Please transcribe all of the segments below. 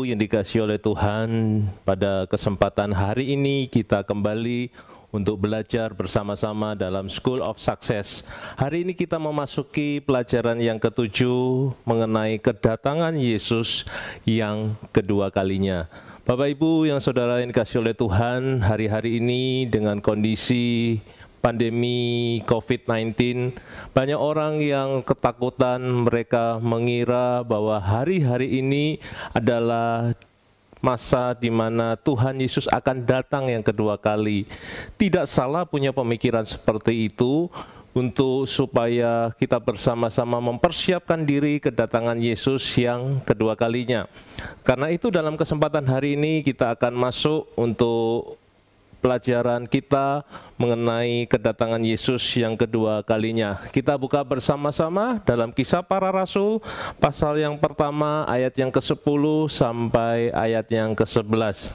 Ibu yang dikasihi oleh Tuhan, pada kesempatan hari ini kita kembali untuk belajar bersama-sama dalam School of Success. Hari ini kita memasuki pelajaran yang ketujuh mengenai kedatangan Yesus yang kedua kalinya. Bapak Ibu yang saudara yang dikasihi oleh Tuhan, hari-hari ini dengan kondisi pandemi COVID-19, banyak orang yang ketakutan, mereka mengira bahwa hari-hari ini adalah masa di mana Tuhan Yesus akan datang yang kedua kali. Tidak salah punya pemikiran seperti itu untuk supaya kita bersama-sama mempersiapkan diri kedatangan Yesus yang kedua kalinya. Karena itu dalam kesempatan hari ini kita akan masuk untuk pelajaran kita mengenai kedatangan Yesus yang kedua kalinya. Kita buka bersama-sama dalam Kisah Para Rasul, pasal yang pertama, ayat yang ke-10 sampai ayat yang ke-11.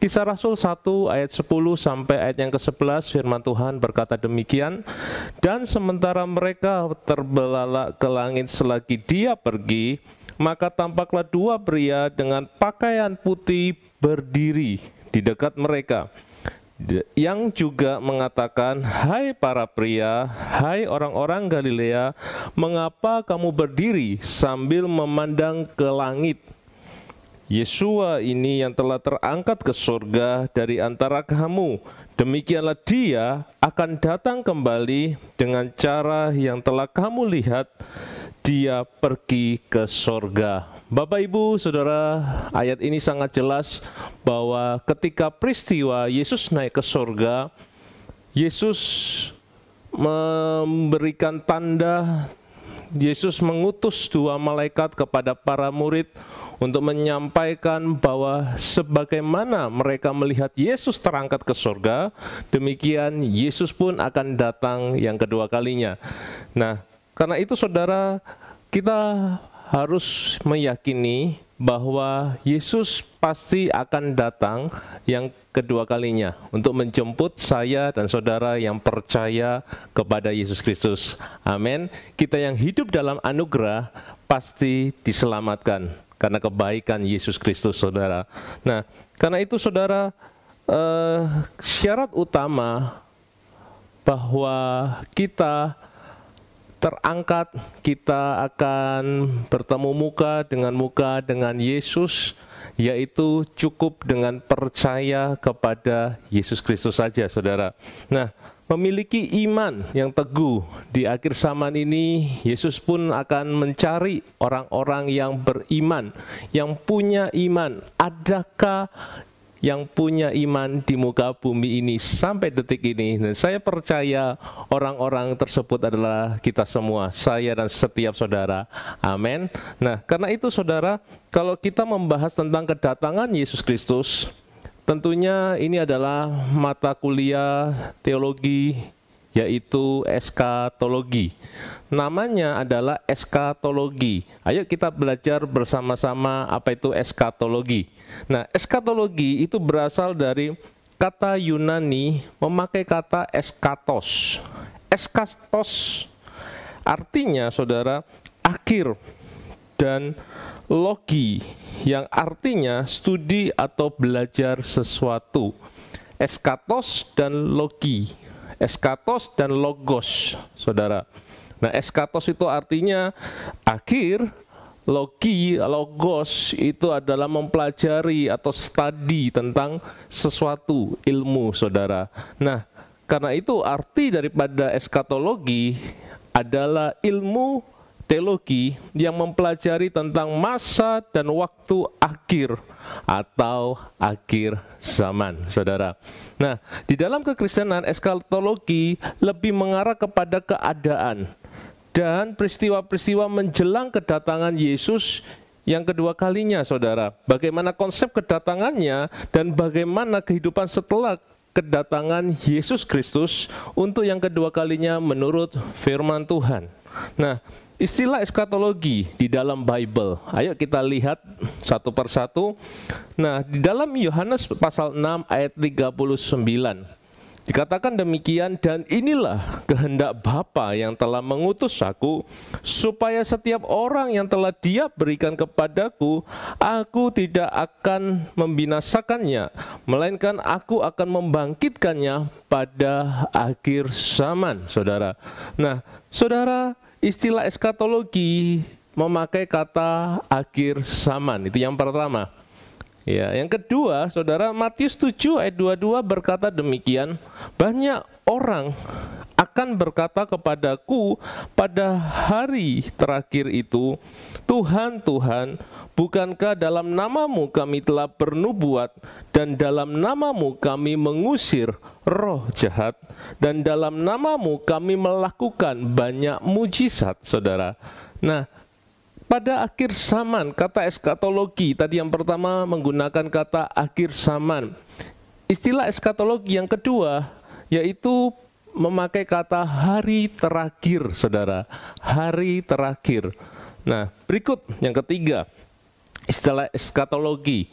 Kisah Rasul 1 ayat 10 sampai ayat yang ke-11, firman Tuhan berkata demikian, "Dan sementara mereka terbelalak ke langit selagi Dia pergi, maka tampaklah dua pria dengan pakaian putih berdiri di dekat mereka, yang juga mengatakan, 'Hai para pria, hai orang-orang Galilea, mengapa kamu berdiri sambil memandang ke langit? Yesua ini yang telah terangkat ke surga dari antara kamu, demikianlah Dia akan datang kembali dengan cara yang telah kamu lihat Dia pergi ke surga.'" Bapak Ibu Saudara, ayat ini sangat jelas bahwa ketika peristiwa Yesus naik ke surga, Yesus memberikan tanda, Yesus mengutus dua malaikat kepada para murid untuk menyampaikan bahwa sebagaimana mereka melihat Yesus terangkat ke surga, demikian Yesus pun akan datang yang kedua kalinya. Nah, karena itu saudara, kita harus meyakini bahwa Yesus pasti akan datang yang kedua kalinya untuk menjemput saya dan saudara yang percaya kepada Yesus Kristus. Amin. Kita yang hidup dalam anugerah pasti diselamatkan karena kebaikan Yesus Kristus, saudara. Nah, karena itu saudara, syarat utama bahwa kita terangkat, kita akan bertemu muka dengan Yesus, yaitu cukup dengan percaya kepada Yesus Kristus saja, saudara. Nah, memiliki iman yang teguh di akhir zaman ini, Yesus pun akan mencari orang-orang yang beriman, yang punya iman. Adakah yang punya iman di muka bumi ini sampai detik ini? Dan saya percaya orang-orang tersebut adalah kita semua, saya dan setiap saudara. Amin. Nah, karena itu saudara, kalau kita membahas tentang kedatangan Yesus Kristus, tentunya ini adalah mata kuliah teologi, yaitu eskatologi. Namanya adalah eskatologi. Ayo kita belajar bersama-sama apa itu eskatologi. Nah, eskatologi itu berasal dari kata Yunani memakai kata eskatos. Eskatos artinya, saudara, akhir, dan logi yang artinya studi atau belajar sesuatu. Eskatos dan logi. Eskatos dan logos, saudara. Nah, eskatos itu artinya akhir, logos itu adalah mempelajari atau studi tentang sesuatu, ilmu, saudara. Nah, karena itu arti daripada eskatologi adalah ilmu teologi yang mempelajari tentang masa dan waktu akhir atau akhir zaman, saudara. Nah, di dalam kekristenan, eskatologi lebih mengarah kepada keadaan dan peristiwa-peristiwa menjelang kedatangan Yesus yang kedua kalinya, saudara. Bagaimana konsep kedatangannya dan bagaimana kehidupan setelah kedatangan Yesus Kristus untuk yang kedua kalinya menurut firman Tuhan. Nah, istilah eskatologi di dalam Bible, ayo kita lihat satu persatu. Nah, di dalam Yohanes pasal 6 ayat 39, Dikatakan demikian, dan inilah kehendak Bapa yang telah mengutus aku, supaya setiap orang yang telah Dia berikan kepadaku, aku tidak akan membinasakannya, melainkan aku akan membangkitkannya pada akhir zaman, saudara. Nah, saudara, istilah eskatologi memakai kata akhir zaman, itu yang pertama. Ya, yang kedua, saudara, Matius 7 ayat 22 berkata demikian, banyak orang akan berkata kepadaku pada hari terakhir itu, Tuhan, Tuhan, bukankah dalam namamu kami telah bernubuat, dan dalam namamu kami mengusir roh jahat, dan dalam namamu kami melakukan banyak mujizat, saudara. Nah, pada akhir zaman, kata eskatologi, tadi yang pertama menggunakan kata akhir zaman. Istilah eskatologi yang kedua, yaitu memakai kata hari terakhir, saudara. Hari terakhir. Nah, berikut yang ketiga, istilah eskatologi.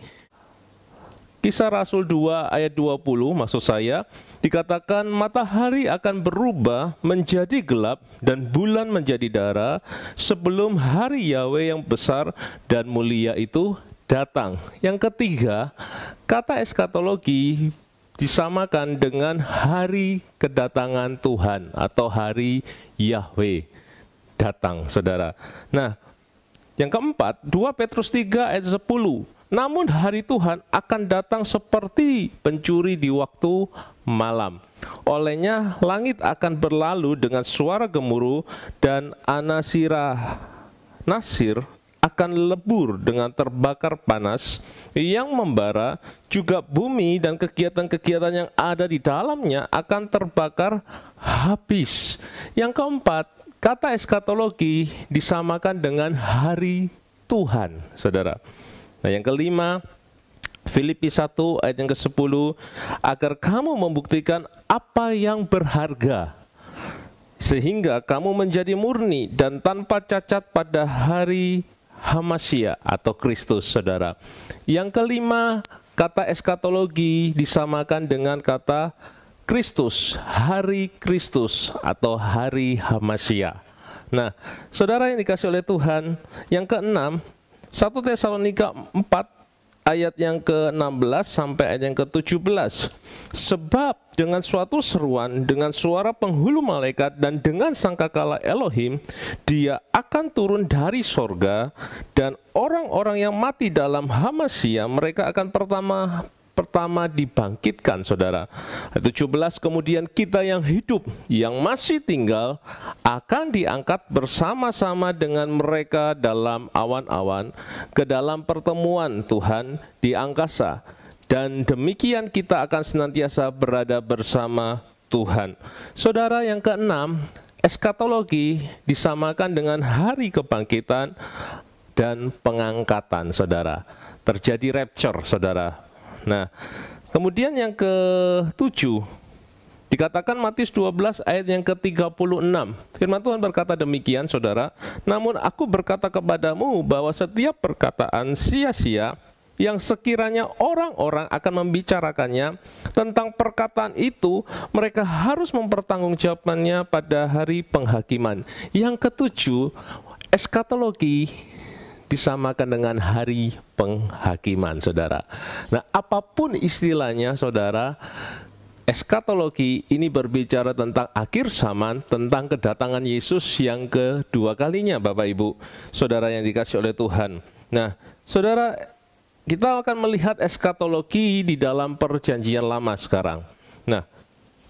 Kisah Rasul 2 ayat 20, maksud saya, dikatakan matahari akan berubah menjadi gelap dan bulan menjadi darah sebelum hari Yahweh yang besar dan mulia itu datang. Yang ketiga, kata eskatologi disamakan dengan hari kedatangan Tuhan atau hari Yahweh datang, saudara. Nah, yang keempat, 2 Petrus 3 ayat 10. Namun hari Tuhan akan datang seperti pencuri di waktu malam. Olehnya langit akan berlalu dengan suara gemuruh dan Nasir akan lebur dengan terbakar panas yang membara, juga bumi dan kegiatan-kegiatan yang ada di dalamnya akan terbakar habis. Yang keempat, kata eskatologi disamakan dengan hari Tuhan, saudara. Nah, yang kelima, Filipi 1 ayat yang ke-10, agar kamu membuktikan apa yang berharga, sehingga kamu menjadi murni dan tanpa cacat pada hari Hamasya atau Kristus, saudara. Yang kelima, kata eskatologi disamakan dengan kata Kristus, hari Kristus atau hari Hamasya. Nah, saudara yang dikasih oleh Tuhan, yang keenam, 1 Tesalonika 4 ayat yang ke-16 sampai ayat yang ke-17. Sebab dengan suatu seruan, dengan suara penghulu malaikat dan dengan sangkakala Elohim, Dia akan turun dari sorga, dan orang-orang yang mati dalam Hamasya mereka akan pertama dibangkitkan, saudara. Ayat 17, kemudian kita yang hidup, yang masih tinggal, akan diangkat bersama-sama dengan mereka dalam awan-awan ke dalam pertemuan Tuhan di angkasa. Dan demikian kita akan senantiasa berada bersama Tuhan. Saudara, yang keenam, eskatologi disamakan dengan hari kebangkitan dan pengangkatan, saudara. Terjadi rapture, saudara. Nah, kemudian yang ke-7, dikatakan Matius 12 ayat yang ke-36. Firman Tuhan berkata demikian, saudara. Namun aku berkata kepadamu bahwa setiap perkataan sia-sia yang sekiranya orang-orang akan membicarakannya, tentang perkataan itu mereka harus mempertanggungjawabkannya pada hari penghakiman. Yang ke-7, eskatologi disamakan dengan hari penghakiman, saudara. Nah, apapun istilahnya, saudara, eskatologi ini berbicara tentang akhir zaman, tentang kedatangan Yesus yang kedua kalinya, Bapak Ibu, saudara yang dikasih oleh Tuhan. Nah, saudara, kita akan melihat eskatologi di dalam perjanjian lama sekarang. Nah,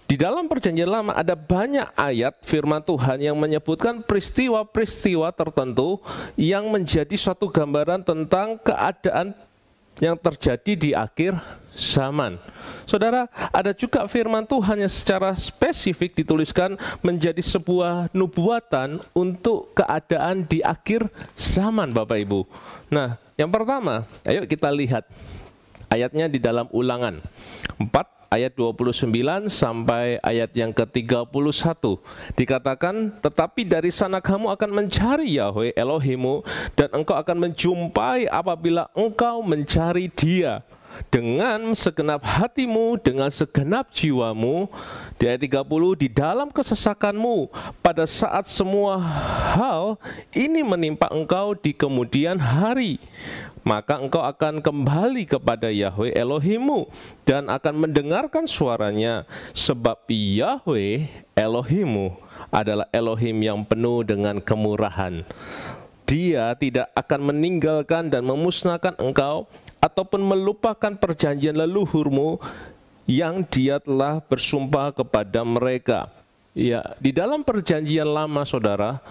di dalam perjanjian lama ada banyak ayat firman Tuhan yang menyebutkan peristiwa-peristiwa tertentu yang menjadi suatu gambaran tentang keadaan yang terjadi di akhir zaman. Saudara, ada juga firman Tuhan yang secara spesifik dituliskan menjadi sebuah nubuatan untuk keadaan di akhir zaman, Bapak Ibu. Nah, yang pertama, ayo kita lihat ayatnya di dalam Ulangan 4 ayat 29 sampai ayat yang ke-31. Dikatakan, tetapi dari sana kamu akan mencari Yahweh Elohimmu, dan engkau akan menjumpai apabila engkau mencari Dia. dengan segenap hatimu, dengan segenap jiwamu. Di ayat 30, di dalam kesesakanmu, pada saat semua hal ini menimpa engkau di kemudian hari, maka engkau akan kembali kepada Yahweh Elohimmu dan akan mendengarkan suaranya, sebab Yahweh Elohimmu adalah Elohim yang penuh dengan kemurahan. Dia tidak akan meninggalkan dan memusnahkan engkau ataupun melupakan perjanjian leluhurmu yang Dia telah bersumpah kepada mereka. Ya, di dalam perjanjian lama, saudara,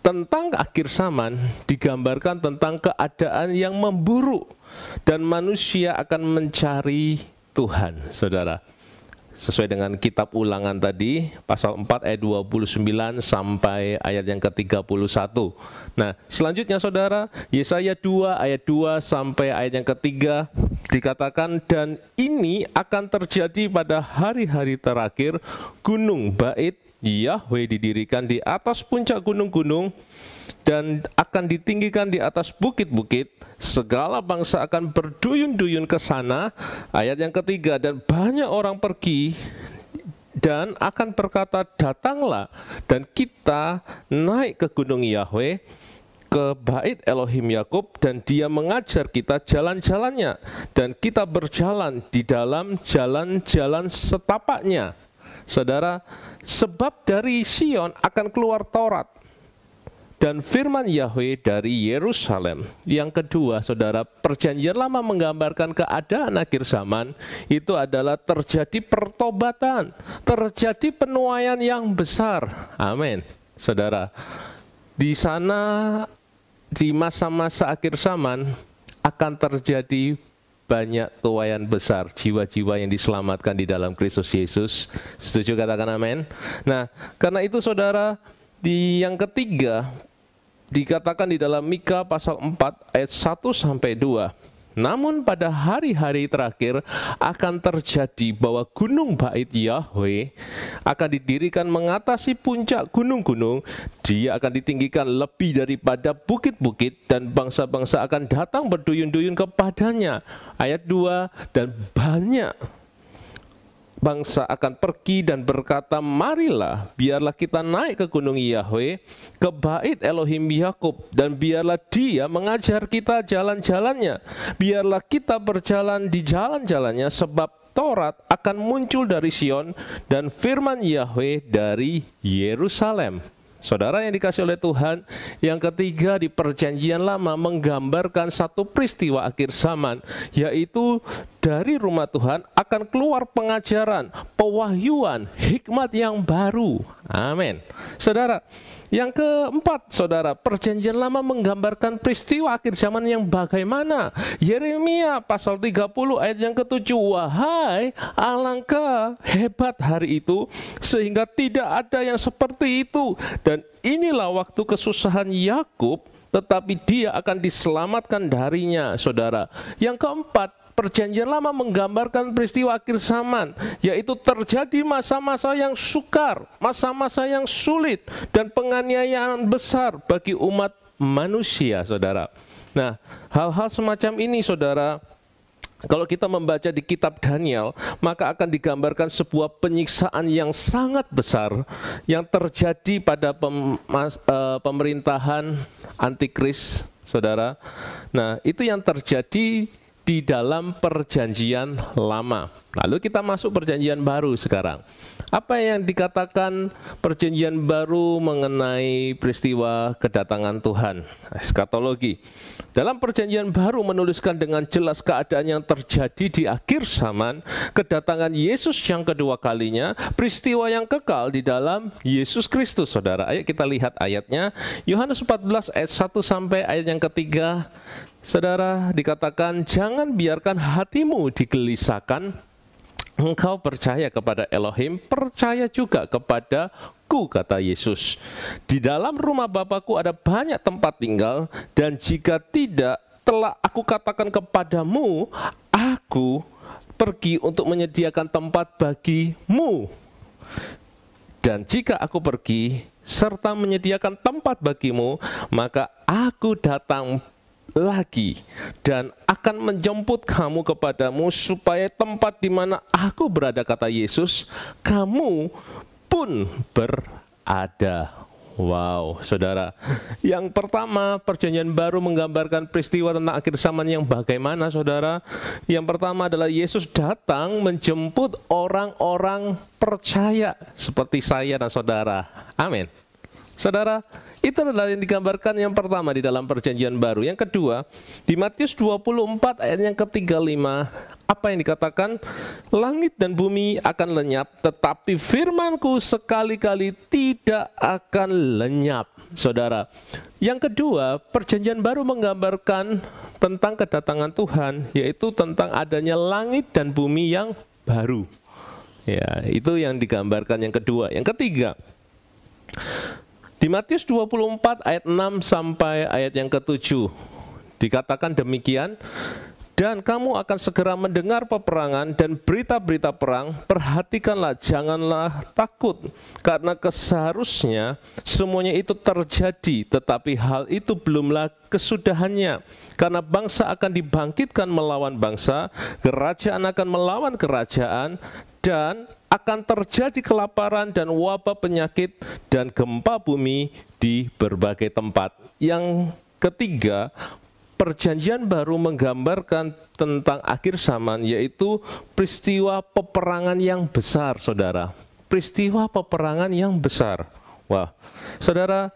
tentang akhir zaman digambarkan tentang keadaan yang memburuk dan manusia akan mencari Tuhan, saudara. Sesuai dengan kitab Ulangan tadi, pasal 4 ayat 29 sampai ayat yang ke-31. Nah, selanjutnya saudara, Yesaya 2 ayat 2 sampai ayat yang ketiga dikatakan, dan ini akan terjadi pada hari-hari terakhir, gunung bait Yahweh didirikan di atas puncak gunung-gunung dan akan ditinggikan di atas bukit-bukit. Segala bangsa akan berduyun-duyun ke sana. Ayat yang ketiga, dan banyak orang pergi dan akan berkata, datanglah dan kita naik ke gunung Yahweh, ke bait Elohim Yakub, dan Dia mengajar kita jalan-jalannya, dan kita berjalan di dalam jalan-jalan setapaknya. Saudara, sebab dari Sion akan keluar Taurat dan firman Yahweh dari Yerusalem. Yang kedua, saudara, perjanjian lama menggambarkan keadaan akhir zaman. Itu adalah terjadi pertobatan, terjadi penuaian yang besar. Amin. Saudara, di sana di masa-masa akhir zaman akan terjadi banyak tuaian besar, jiwa-jiwa yang diselamatkan di dalam Kristus Yesus. Setuju, katakan amin. Nah, karena itu saudara, di yang ketiga dikatakan di dalam Mika pasal 4 ayat 1 sampai 2. Namun pada hari-hari terakhir akan terjadi bahwa gunung bait Yahweh akan didirikan mengatasi puncak gunung-gunung. Dia akan ditinggikan lebih daripada bukit-bukit dan bangsa-bangsa akan datang berduyun-duyun kepadanya. Ayat 2, dan banyak bangsa akan pergi dan berkata, marilah, biarlah kita naik ke gunung Yahweh, ke bait Elohim Yakub, dan biarlah Dia mengajar kita jalan-jalannya. Biarlah kita berjalan di jalan-jalannya, sebab Taurat akan muncul dari Sion dan firman Yahweh dari Yerusalem. Saudara yang dikasih oleh Tuhan, yang ketiga di perjanjian lama menggambarkan satu peristiwa akhir zaman, yaitu dari rumah Tuhan akan keluar pengajaran, pewahyuan, hikmat yang baru. Amin. Saudara, yang keempat, saudara, perjanjian lama menggambarkan peristiwa akhir zaman yang bagaimana? Yeremia pasal 30 ayat yang ke-7, wahai alangkah hebat hari itu, sehingga tidak ada yang seperti itu. Dan inilah waktu kesusahan Yakub, tetapi dia akan diselamatkan darinya, saudara. Yang keempat, perjanjian lama menggambarkan peristiwa akhir zaman, yaitu terjadi masa-masa yang sukar, masa-masa yang sulit, dan penganiayaan besar bagi umat manusia, saudara. Nah, hal-hal semacam ini, saudara, kalau kita membaca di kitab Daniel, maka akan digambarkan sebuah penyiksaan yang sangat besar yang terjadi pada pemerintahan antikris, saudara. Nah, itu yang terjadi di dalam perjanjian lama. Lalu kita masuk perjanjian baru sekarang. Apa yang dikatakan perjanjian baru mengenai peristiwa kedatangan Tuhan? Eskatologi. Dalam perjanjian baru menuliskan dengan jelas keadaan yang terjadi di akhir zaman, kedatangan Yesus yang kedua kalinya, peristiwa yang kekal di dalam Yesus Kristus, saudara. Ayo kita lihat ayatnya. Yohanes 14 ayat 1 sampai ayat yang ketiga. Saudara, dikatakan, jangan biarkan hatimu digelisahkan. Engkau percaya kepada Elohim, percaya juga kepadaku, kata Yesus. Di dalam rumah Bapa-Ku ada banyak tempat tinggal, dan jika tidak, telah aku katakan kepadamu, aku pergi untuk menyediakan tempat bagimu. Dan jika aku pergi serta menyediakan tempat bagimu, maka aku datang lagi dan akan menjemput kamu kepadamu supaya tempat di mana aku berada, kata Yesus, kamu pun berada. Wow, saudara. Yang pertama, perjanjian baru menggambarkan peristiwa tentang akhir zaman yang bagaimana, saudara? Yang pertama adalah Yesus datang menjemput orang-orang percaya seperti saya dan saudara. Amin. Saudara, itu adalah yang digambarkan yang pertama di dalam perjanjian baru. Yang kedua, di Matius 24 ayat yang ke-35, apa yang dikatakan? Langit dan bumi akan lenyap, tetapi firmanku sekali-kali tidak akan lenyap. Saudara, yang kedua, perjanjian baru menggambarkan tentang kedatangan Tuhan, yaitu tentang adanya langit dan bumi yang baru. Ya, itu yang digambarkan yang kedua. Yang ketiga, di Matius 24 ayat 6 sampai ayat yang ke-7 dikatakan demikian, dan kamu akan segera mendengar peperangan dan berita-berita perang, perhatikanlah, janganlah takut, karena seharusnya semuanya itu terjadi, tetapi hal itu belumlah kesudahannya, karena bangsa akan dibangkitkan melawan bangsa, kerajaan akan melawan kerajaan, dan akan terjadi kelaparan dan wabah penyakit dan gempa bumi di berbagai tempat. Yang ketiga, perjanjian baru menggambarkan tentang akhir zaman, yaitu peristiwa peperangan yang besar, saudara. Peristiwa peperangan yang besar. Wah, saudara,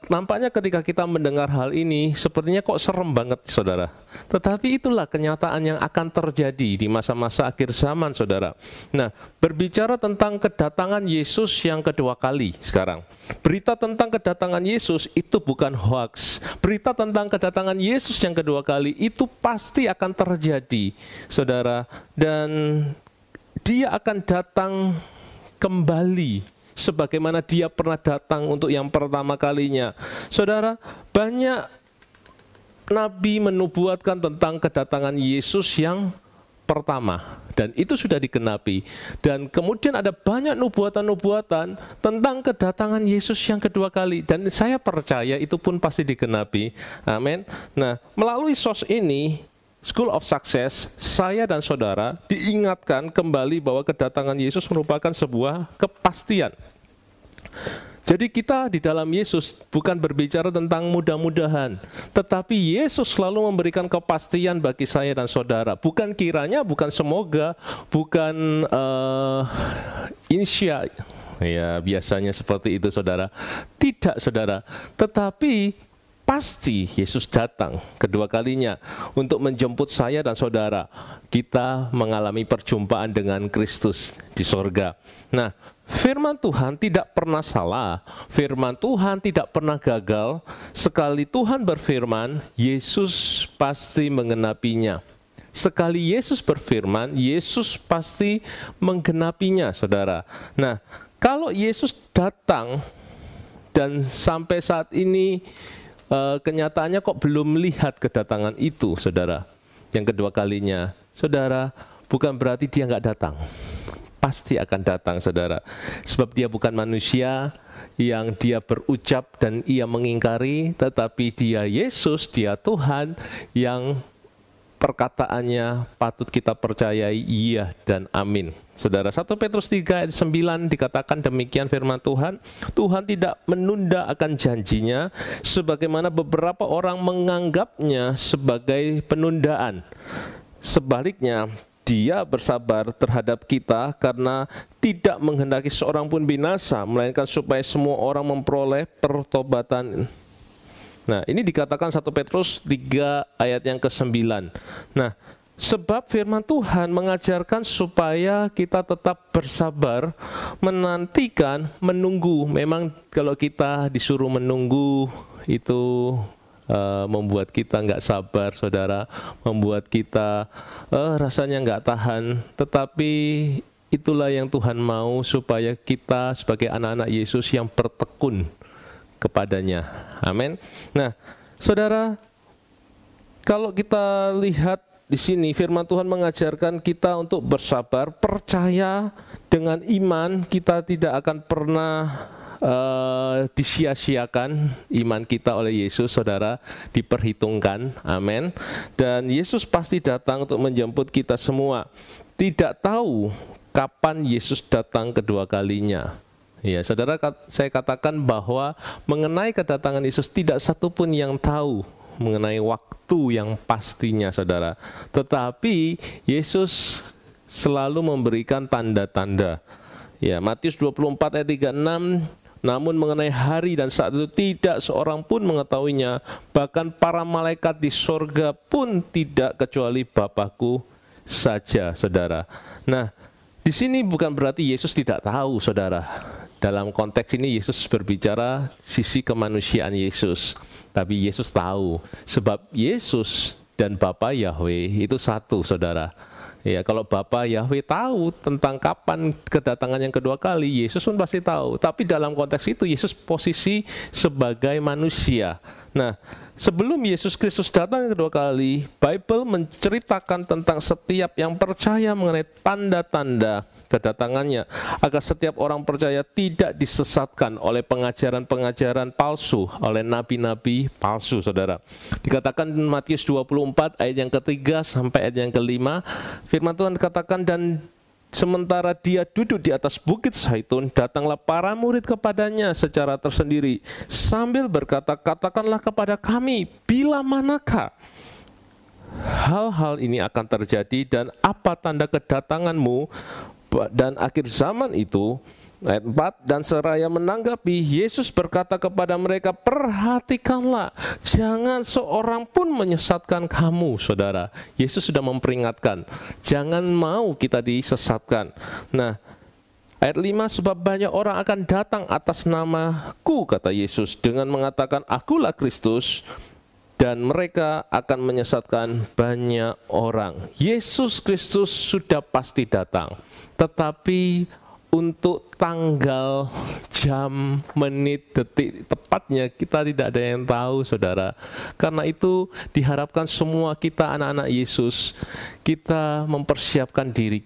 nampaknya ketika kita mendengar hal ini, sepertinya kok serem banget, saudara. Tetapi itulah kenyataan yang akan terjadi di masa-masa akhir zaman, saudara. Nah, berbicara tentang kedatangan Yesus yang kedua kali sekarang. Berita tentang kedatangan Yesus itu bukan hoax. Berita tentang kedatangan Yesus yang kedua kali itu pasti akan terjadi, saudara. Dan dia akan datang kembali sebagaimana dia pernah datang untuk yang pertama kalinya. Saudara, banyak nabi menubuatkan tentang kedatangan Yesus yang pertama, dan itu sudah digenapi. Dan kemudian ada banyak nubuatan-nubuatan tentang kedatangan Yesus yang kedua kali, dan saya percaya itu pun pasti digenapi. Amin. Nah, melalui sos ini, School of Success, saya dan saudara diingatkan kembali bahwa kedatangan Yesus merupakan sebuah kepastian. Jadi kita di dalam Yesus bukan berbicara tentang mudah-mudahan, tetapi Yesus selalu memberikan kepastian bagi saya dan saudara. Bukan kiranya, bukan semoga, bukan insya. Ya, biasanya seperti itu, saudara. Tidak, saudara. Tetapi pasti Yesus datang kedua kalinya untuk menjemput saya dan saudara. Kita mengalami perjumpaan dengan Kristus di sorga. Nah, firman Tuhan tidak pernah salah. Firman Tuhan tidak pernah gagal. Sekali Tuhan berfirman, Yesus pasti menggenapinya. Sekali Yesus berfirman, Yesus pasti menggenapinya, saudara. Nah, kalau Yesus datang dan sampai saat ini kenyataannya kok belum melihat kedatangan itu, saudara, yang kedua kalinya, saudara, bukan berarti dia nggak datang. Pasti akan datang, saudara. Sebab dia bukan manusia yang dia berucap dan ia mengingkari, tetapi dia Yesus, dia Tuhan yang perkataannya patut kita percayai iya dan amin. Saudara, 1 Petrus 3 ayat 9 dikatakan demikian firman Tuhan, Tuhan tidak menunda akan janjinya, sebagaimana beberapa orang menganggapnya sebagai penundaan. Sebaliknya, Dia bersabar terhadap kita karena tidak menghendaki seorang pun binasa, melainkan supaya semua orang memperoleh pertobatan. Nah, ini dikatakan 1 Petrus 3 ayat yang ke-9. Nah, sebab firman Tuhan mengajarkan supaya kita tetap bersabar, menantikan, menunggu. Memang kalau kita disuruh menunggu itu membuat kita nggak sabar, saudara, membuat kita rasanya nggak tahan. Tetapi itulah yang Tuhan mau, supaya kita sebagai anak-anak Yesus yang bertekun kepadanya. Amin. Nah, saudara, kalau kita lihat di sini firman Tuhan mengajarkan kita untuk bersabar, percaya dengan iman kita tidak akan pernah disia-siakan iman kita oleh Yesus, saudara, diperhitungkan, amin. Dan Yesus pasti datang untuk menjemput kita semua. Tidak tahu kapan Yesus datang kedua kalinya. Ya, saudara, saya katakan bahwa mengenai kedatangan Yesus tidak satupun yang tahu mengenai waktu yang pastinya, saudara. Tetapi Yesus selalu memberikan tanda-tanda. Ya, Matius 24 ayat 36, namun mengenai hari dan saat itu tidak seorang pun mengetahuinya, bahkan para malaikat di sorga pun tidak, kecuali Bapakku saja, saudara. Nah, di sini bukan berarti Yesus tidak tahu, saudara. Dalam konteks ini Yesus berbicara sisi kemanusiaan Yesus. Tapi Yesus tahu, sebab Yesus dan Bapa Yahweh itu satu, saudara. Ya, kalau Bapa Yahweh tahu tentang kapan kedatangan yang kedua kali, Yesus pun pasti tahu. Tapi dalam konteks itu Yesus posisi sebagai manusia. Nah, sebelum Yesus Kristus datang kedua kali, Bible menceritakan tentang setiap yang percaya mengenai tanda-tanda kedatangannya, agar setiap orang percaya tidak disesatkan oleh pengajaran-pengajaran palsu, oleh nabi-nabi palsu, saudara. Dikatakan Matius 24 ayat yang ketiga sampai ayat yang kelima, firman Tuhan katakan, dan sementara dia duduk di atas bukit Zaitun, datanglah para murid kepadanya secara tersendiri, sambil berkata, katakanlah kepada kami, bila manakah hal-hal ini akan terjadi, dan apa tanda kedatanganmu dan akhir zaman itu. Ayat 4, dan seraya menanggapi, Yesus berkata kepada mereka, perhatikanlah, jangan seorang pun menyesatkan kamu, saudara. Yesus sudah memperingatkan, jangan mau kita disesatkan. Nah, ayat 5, sebab banyak orang akan datang atas namaku, kata Yesus, dengan mengatakan, akulah Kristus, dan mereka akan menyesatkan banyak orang. Yesus Kristus sudah pasti datang, tetapi untuk tanggal, jam, menit, detik tepatnya kita tidak ada yang tahu, saudara. Karena itu diharapkan semua kita anak-anak Yesus, kita mempersiapkan diri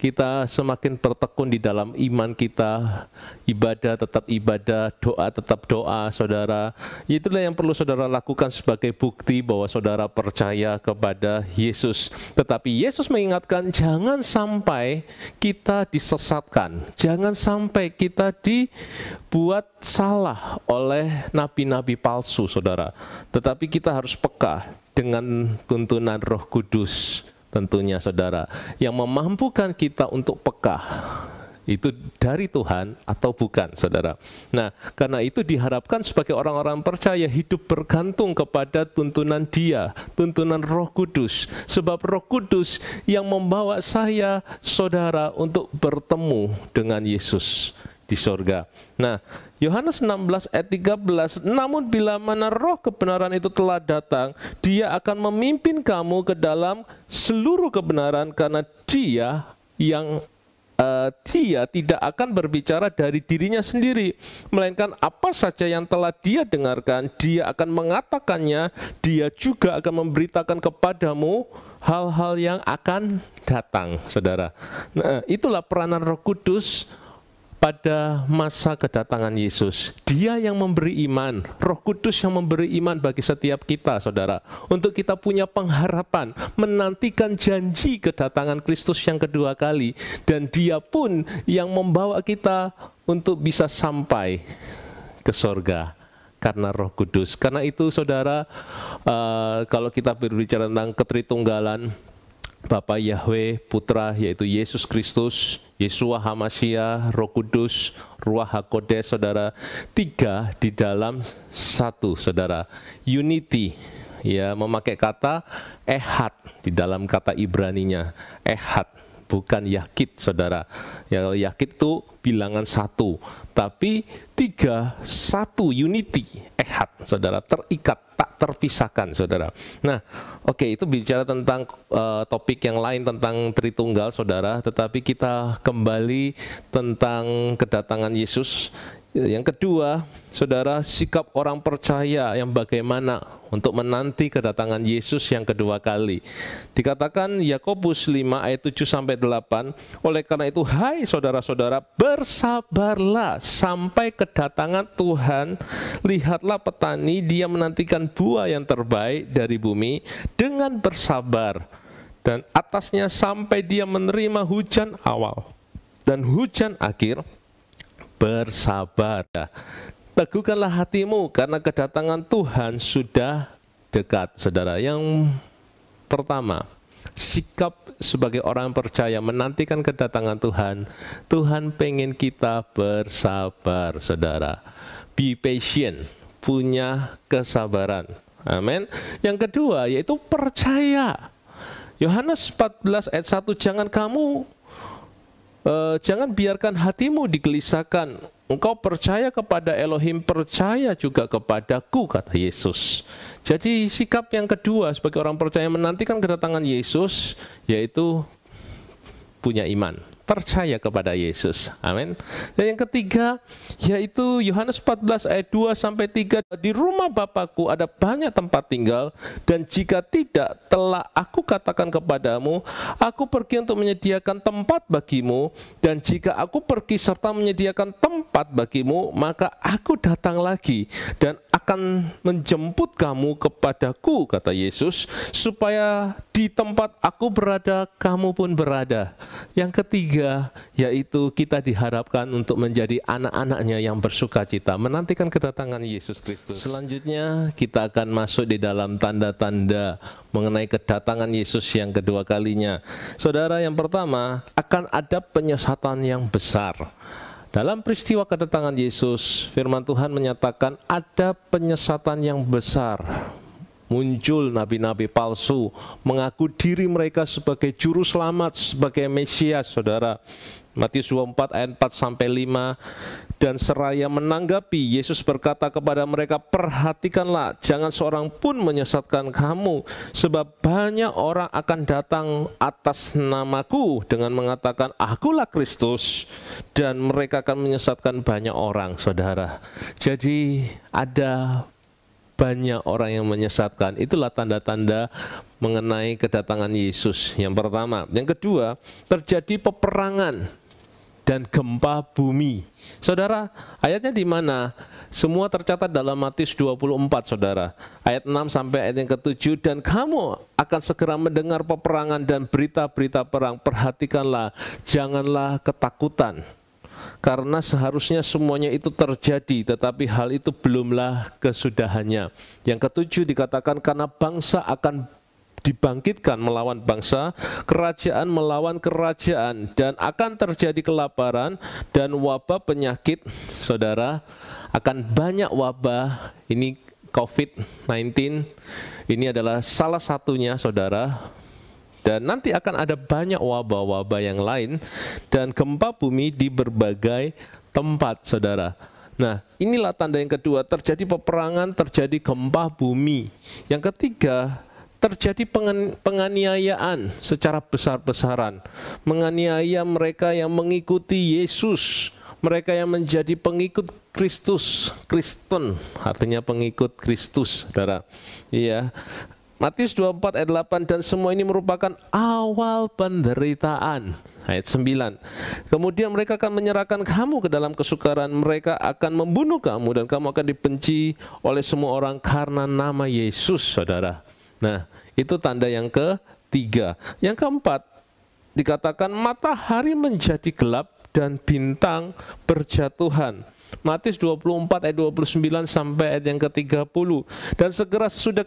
kita semakin bertekun di dalam iman kita, ibadah tetap ibadah, doa tetap doa, saudara. Itulah yang perlu saudara lakukan sebagai bukti bahwa saudara percaya kepada Yesus. Tetapi Yesus mengingatkan, jangan sampai kita disesatkan, jangan sampai kita dibuat salah oleh nabi-nabi palsu, saudara. Tetapi kita harus peka dengan tuntunan Roh Kudus, tentunya, saudara, yang memampukan kita untuk peka, itu dari Tuhan atau bukan, saudara. Nah, karena itu diharapkan sebagai orang-orang percaya hidup bergantung kepada tuntunan Dia, tuntunan Roh Kudus. Sebab Roh Kudus yang membawa saya, saudara, untuk bertemu dengan Yesus di sorga. Nah, Yohanes 16 ayat 13, namun bila mana roh kebenaran itu telah datang, dia akan memimpin kamu ke dalam seluruh kebenaran, karena dia tidak akan berbicara dari dirinya sendiri, melainkan apa saja yang telah dia dengarkan, dia akan mengatakannya, dia juga akan memberitakan kepadamu hal-hal yang akan datang, saudara. Nah, itulah peranan Roh Kudus pada masa kedatangan Yesus. Dia yang memberi iman, Roh Kudus yang memberi iman bagi setiap kita, saudara, untuk kita punya pengharapan, menantikan janji kedatangan Kristus yang kedua kali, dan Dia pun yang membawa kita untuk bisa sampai ke sorga karena Roh Kudus. Karena itu, saudara, kalau kita berbicara tentang ketritunggalan, Bapa Yahweh, Putra yaitu Yesus Kristus, Yeshua HaMashiach, Roh Kudus, Ruach HaKodes, saudara, tiga di dalam satu, saudara. Unity, ya, memakai kata ehad di dalam kata Ibraninya, ehad, bukan yakit, saudara. Ya, yakit itu bilangan satu, tapi tiga, satu, unity, ehad, saudara, terikat, tak terpisahkan, saudara. Nah, oke, itu bicara tentang topik yang lain tentang Tritunggal, saudara. Tetapi kita kembali tentang kedatangan Yesus Yang kedua, saudara, sikap orang percaya yang bagaimana untuk menanti kedatangan Yesus yang kedua kali. Dikatakan Yakobus 5 ayat 7-8, oleh karena itu, hai saudara-saudara, bersabarlah sampai kedatangan Tuhan. Lihatlah petani, dia menantikan buah yang terbaik dari bumi dengan bersabar. Dan atasnya sampai dia menerima hujan awal dan hujan akhir. Bersabar. Teguhkanlah hatimu karena kedatangan Tuhan sudah dekat, saudara. Yang pertama, sikap sebagai orang percaya menantikan kedatangan Tuhan. Tuhan pengen kita bersabar, saudara. Be patient, punya kesabaran. Amin. Yang kedua yaitu percaya. Yohanes 14 ayat 1, jangan biarkan hatimu digelisahkan. Engkau percaya kepada Elohim, percaya juga kepadaku, kata Yesus. Jadi sikap yang kedua sebagai orang percaya menantikan kedatangan Yesus, yaitu punya iman, percaya kepada Yesus. Amin. Dan yang ketiga yaitu Yohanes 14 ayat 2-3, di rumah Bapakku ada banyak tempat tinggal, dan jika tidak, telah aku katakan kepadamu, aku pergi untuk menyediakan tempat bagimu, dan jika aku pergi serta menyediakan tempat bagimu, maka aku datang lagi dan akan menjemput kamu kepadaku, kata Yesus, supaya di tempat aku berada, kamu pun berada. Yang ketiga, yaitu kita diharapkan untuk menjadi anak-anaknya yang bersuka cita, menantikan kedatangan Yesus Kristus. Selanjutnya, kita akan masuk di dalam tanda-tanda mengenai kedatangan Yesus yang kedua kalinya. Saudara, yang pertama, akan ada penyesatan yang besar. Dalam peristiwa kedatangan Yesus, firman Tuhan menyatakan ada penyesatan yang besar. Muncul nabi-nabi palsu, mengaku diri mereka sebagai juru selamat, sebagai Mesias, saudara. Matius 24 ayat 4-5, dan seraya menanggapi, Yesus berkata kepada mereka, perhatikanlah, jangan seorang pun menyesatkan kamu, sebab banyak orang akan datang atas namaku dengan mengatakan, akulah Kristus, dan mereka akan menyesatkan banyak orang, saudara. Jadi ada banyak orang yang menyesatkan. Itulah tanda-tanda mengenai kedatangan Yesus yang pertama. Yang kedua, terjadi peperangan dan gempa bumi. Saudara, ayatnya di mana? Semua tercatat dalam Matius 24, saudara. Ayat 6 sampai ayat yang ke-7, dan kamu akan segera mendengar peperangan dan berita-berita perang. Perhatikanlah, janganlah ketakutan. Karena seharusnya semuanya itu terjadi, tetapi hal itu belumlah kesudahannya. Yang ketujuh dikatakan, karena bangsa akan dibangkitkan melawan bangsa, kerajaan melawan kerajaan, dan akan terjadi kelaparan dan wabah penyakit. Saudara, akan banyak wabah. Ini COVID-19, ini adalah salah satunya, saudara. Dan nanti akan ada banyak wabah-wabah yang lain dan gempa bumi di berbagai tempat, saudara. Nah, inilah tanda yang kedua, terjadi peperangan, terjadi gempa bumi. Yang ketiga, terjadi penganiayaan secara besar-besaran. Menganiaya mereka yang mengikuti Yesus, mereka yang menjadi pengikut Kristus, Kristen, artinya pengikut Kristus, saudara. Iya. Matius 24 ayat 8, dan semua ini merupakan awal penderitaan. Ayat 9, kemudian mereka akan menyerahkan kamu ke dalam kesukaran, mereka akan membunuh kamu dan kamu akan dibenci oleh semua orang karena nama Yesus, saudara. Nah, itu tanda yang ketiga. Yang keempat, dikatakan matahari menjadi gelap dan bintang berjatuhan. Matius 24 ayat 29 sampai ayat yang ke-30. Dan segera sesudah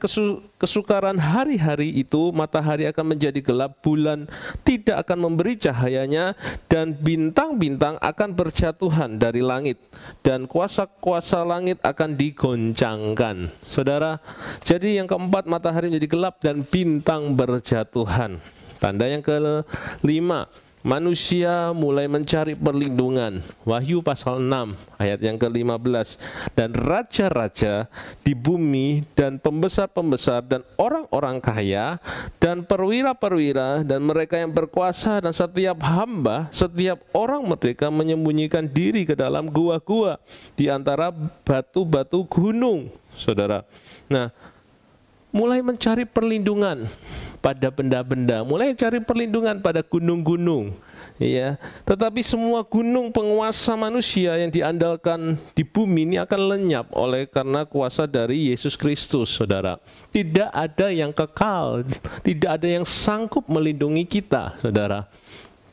kesukaran hari-hari itu, matahari akan menjadi gelap, bulan tidak akan memberi cahayanya, dan bintang-bintang akan berjatuhan dari langit, dan kuasa-kuasa langit akan digoncangkan. Saudara, jadi yang keempat, matahari menjadi gelap dan bintang berjatuhan. Tanda yang kelima, manusia mulai mencari perlindungan. Wahyu pasal 6 ayat yang ke-15. Dan raja-raja di bumi dan pembesar-pembesar dan orang-orang kaya dan perwira-perwira dan mereka yang berkuasa dan setiap hamba, setiap orang merdeka menyembunyikan diri ke dalam gua-gua di antara batu-batu gunung, saudara. Nah, mulai mencari perlindungan pada benda-benda, mulai cari perlindungan pada gunung-gunung, ya. Tetapi semua gunung penguasa manusia yang diandalkan di bumi ini akan lenyap oleh karena kuasa dari Yesus Kristus, saudara. Tidak ada yang kekal, tidak ada yang sanggup melindungi kita, saudara.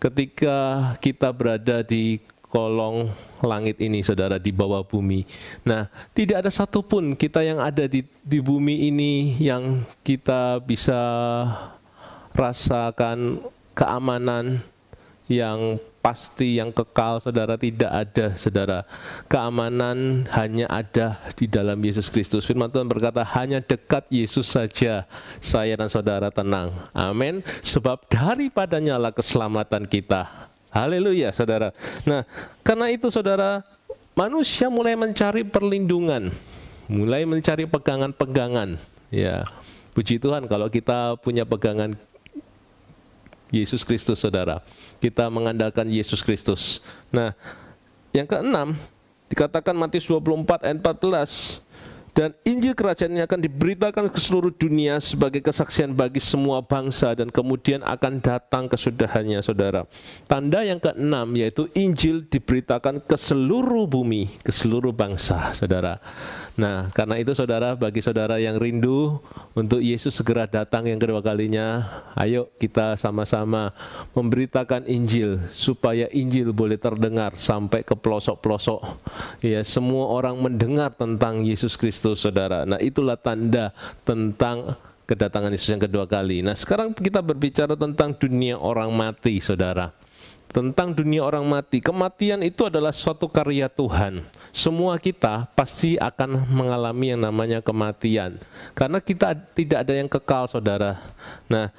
Ketika kita berada di kolong langit ini, saudara, di bawah bumi. Nah, tidak ada satupun kita yang ada di bumi ini yang kita bisa rasakan keamanan yang pasti, yang kekal, saudara. Tidak ada, saudara. Keamanan hanya ada di dalam Yesus Kristus. Firman Tuhan berkata, hanya dekat Yesus saja saya dan saudara tenang. Amin. Sebab daripadanya lah keselamatan kita. Haleluya, saudara. Nah, karena itu, saudara, manusia mulai mencari perlindungan, mulai mencari pegangan-pegangan. Ya, puji Tuhan kalau kita punya pegangan Yesus Kristus, saudara. Kita mengandalkan Yesus Kristus. Nah, yang keenam, dikatakan Matius 24 ayat 14. Dan Injil Kerajaan ini akan diberitakan ke seluruh dunia sebagai kesaksian bagi semua bangsa dan kemudian akan datang kesudahannya, saudara. Tanda yang keenam yaitu Injil diberitakan ke seluruh bumi, ke seluruh bangsa, saudara. Nah, karena itu, saudara, bagi saudara yang rindu untuk Yesus segera datang yang kedua kalinya, ayo kita sama-sama memberitakan Injil supaya Injil boleh terdengar sampai ke pelosok-pelosok. Ya, semua orang mendengar tentang Yesus Kristus, saudara. Nah, itulah tanda tentang kedatangan Yesus yang kedua kali. Nah, sekarang kita berbicara tentang dunia orang mati, saudara. Tentang dunia orang mati. Kematian itu adalah suatu karya Tuhan. Semua kita pasti akan mengalami yang namanya kematian. Karena kita tidak ada yang kekal, saudara. Nah,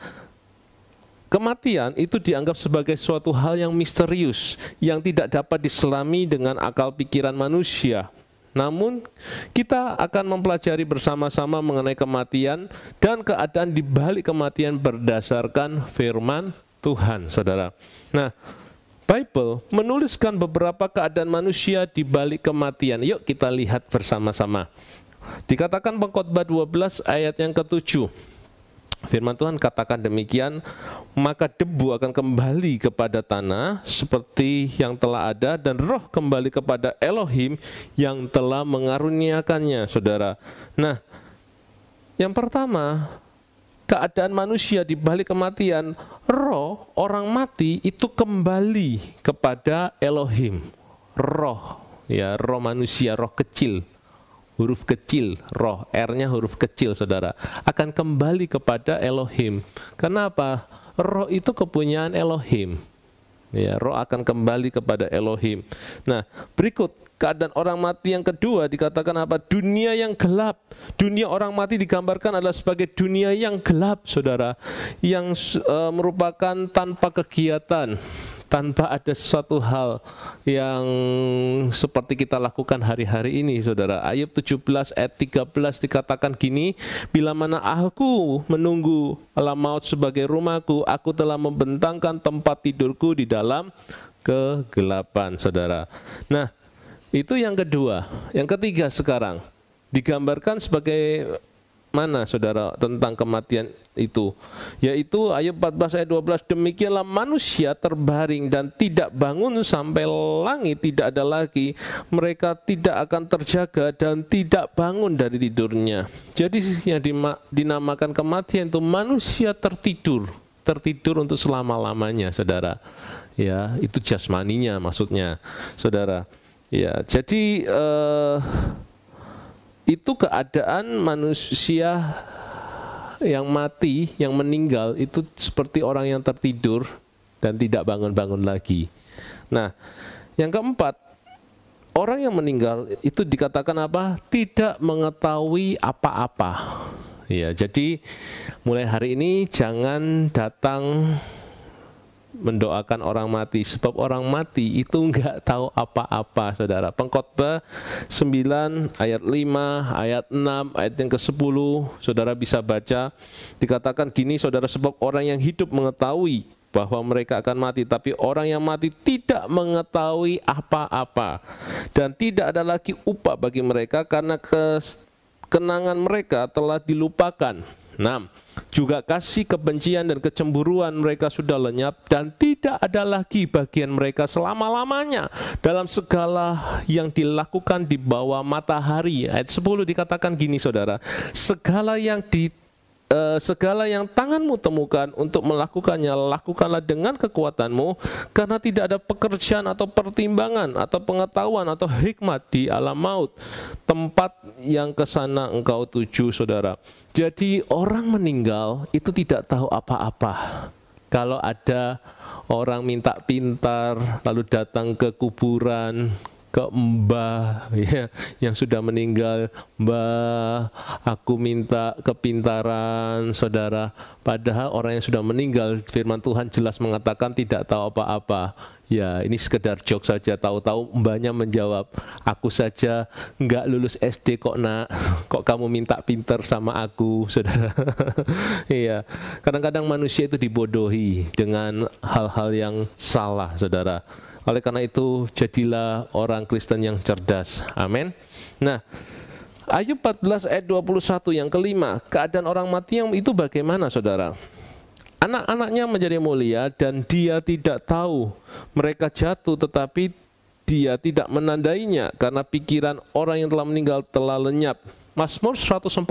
kematian itu dianggap sebagai suatu hal yang misterius, yang tidak dapat diselami dengan akal pikiran manusia. Namun, kita akan mempelajari bersama-sama mengenai kematian dan keadaan di balik kematian berdasarkan firman Tuhan, saudara. Nah, Bible menuliskan beberapa keadaan manusia di balik kematian. Yuk kita lihat bersama-sama. Dikatakan Pengkhotbah 12 ayat yang ke-7. Firman Tuhan katakan demikian, maka debu akan kembali kepada tanah seperti yang telah ada dan roh kembali kepada Elohim yang telah mengaruniakannya, saudara. Nah, yang pertama, keadaan manusia di balik kematian, roh orang mati itu kembali kepada Elohim. Roh, ya, roh manusia, roh kecil. Huruf kecil, roh, R-nya huruf kecil, saudara, akan kembali kepada Elohim. Kenapa? Roh itu kepunyaan Elohim. Ya, roh akan kembali kepada Elohim. Nah, berikut keadaan orang mati yang kedua dikatakan apa? Dunia yang gelap. Dunia orang mati digambarkan adalah sebagai dunia yang gelap, saudara, yang merupakan tanpa kegiatan, tanpa ada sesuatu hal yang seperti kita lakukan hari-hari ini, saudara. Ayub 17 ayat 13 dikatakan gini, bila mana aku menunggu alam maut sebagai rumahku, aku telah membentangkan tempat tidurku di dalam kegelapan, saudara. Nah, itu yang kedua. Yang ketiga sekarang, digambarkan sebagai mana, saudara, tentang kematian itu? Yaitu Ayub 14 ayat 12, demikianlah manusia terbaring dan tidak bangun sampai langit tidak ada lagi. Mereka tidak akan terjaga dan tidak bangun dari tidurnya. Jadi yang dinamakan kematian itu manusia tertidur untuk selama-lamanya, saudara. Ya, itu jasmaninya maksudnya, saudara. Ya, jadi itu keadaan manusia yang mati, yang meninggal, itu seperti orang yang tertidur dan tidak bangun-bangun lagi. Nah, yang keempat, orang yang meninggal itu dikatakan apa? Tidak mengetahui apa-apa. Ya, jadi mulai hari ini jangan datang mendoakan orang mati, sebab orang mati itu enggak tahu apa-apa, saudara. Pengkhotbah 9 ayat 5, ayat 6, ayat yang ke-10, saudara bisa baca. Dikatakan gini, saudara, sebab orang yang hidup mengetahui bahwa mereka akan mati, tapi orang yang mati tidak mengetahui apa-apa, dan tidak ada lagi upah bagi mereka karena kenangan mereka telah dilupakan. 6. Juga kasih, kebencian, dan kecemburuan mereka sudah lenyap, dan tidak ada lagi bagian mereka selama-lamanya dalam segala yang dilakukan di bawah matahari. Ayat 10 dikatakan gini, saudara, segala yang tanganmu temukan untuk melakukannya, lakukanlah dengan kekuatanmu, karena tidak ada pekerjaan atau pertimbangan atau pengetahuan atau hikmat di alam maut, tempat yang kesana engkau tuju, saudara. Jadi orang meninggal itu tidak tahu apa-apa. Kalau ada orang minta pintar lalu datang ke kuburan, ke mbah ya, yang sudah meninggal, mbah aku minta kepintaran, saudara. Padahal orang yang sudah meninggal, firman Tuhan jelas mengatakan tidak tahu apa-apa. Ya, ini sekedar joke saja. Tahu-tahu mbahnya menjawab, aku saja nggak lulus SD kok nak, kok kamu minta pintar sama aku, saudara. Iya, kadang-kadang manusia itu dibodohi dengan hal-hal yang salah, saudara. Oleh karena itu, jadilah orang Kristen yang cerdas. Amin. Nah, Ayub 14 ayat 21 yang kelima, keadaan orang mati yang itu bagaimana, saudara? Anak-anaknya menjadi mulia dan dia tidak tahu. Mereka jatuh tetapi dia tidak menandainya, karena pikiran orang yang telah meninggal telah lenyap. Mazmur 146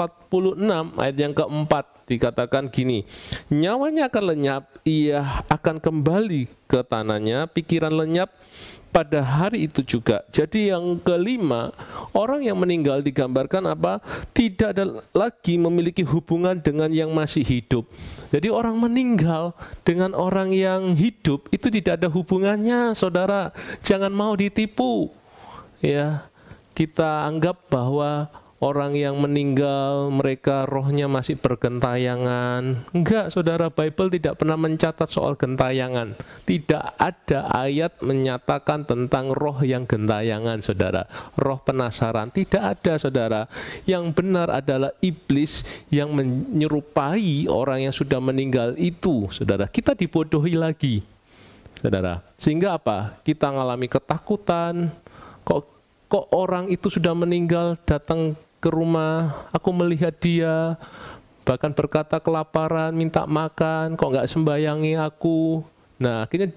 ayat yang keempat dikatakan gini, nyawanya akan lenyap, ia akan kembali ke tanahnya, pikiran lenyap pada hari itu juga. Jadi yang kelima, orang yang meninggal digambarkan apa? Tidak ada lagi memiliki hubungan dengan yang masih hidup. Jadi orang meninggal dengan orang yang hidup itu tidak ada hubungannya, saudara. Jangan mau ditipu. Ya, kita anggap bahwa orang yang meninggal, mereka rohnya masih bergentayangan. Enggak, saudara, Bible tidak pernah mencatat soal gentayangan. Tidak ada ayat menyatakan tentang roh yang gentayangan, saudara. Roh penasaran, tidak ada, saudara. Yang benar adalah iblis yang menyerupai orang yang sudah meninggal itu, saudara. Kita dibodohi lagi, saudara. Sehingga apa? Kita mengalami ketakutan. Kok orang itu sudah meninggal datang ke rumah, aku melihat dia, bahkan berkata kelaparan, minta makan, kok nggak sembayangi aku. Nah, akhirnya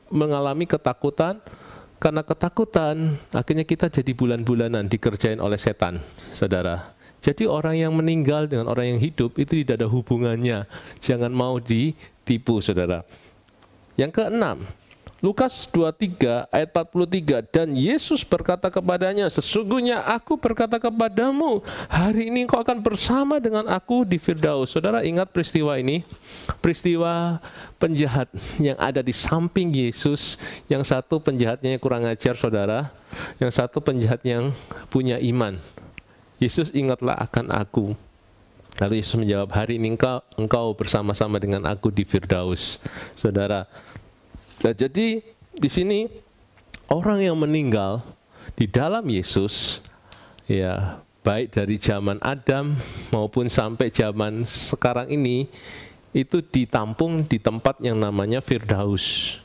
mengalami ketakutan. Karena ketakutan, akhirnya kita jadi bulan-bulanan dikerjain oleh setan, saudara. Jadi orang yang meninggal dengan orang yang hidup itu tidak ada hubungannya. Jangan mau ditipu, saudara. Yang keenam, Lukas 23 ayat 43, dan Yesus berkata kepadanya, sesungguhnya aku berkata kepadamu, hari ini kau akan bersama dengan aku di Firdaus. Saudara ingat peristiwa ini? Peristiwa penjahat yang ada di samping Yesus, yang satu penjahatnya kurang ajar, saudara, yang satu penjahat yang punya iman. Yesus, ingatlah akan aku. Lalu Yesus menjawab, hari ini engkau bersama-sama dengan aku di Firdaus, saudara. Nah, jadi di sini orang yang meninggal di dalam Yesus, ya baik dari zaman Adam maupun sampai zaman sekarang ini, itu ditampung di tempat yang namanya Firdaus,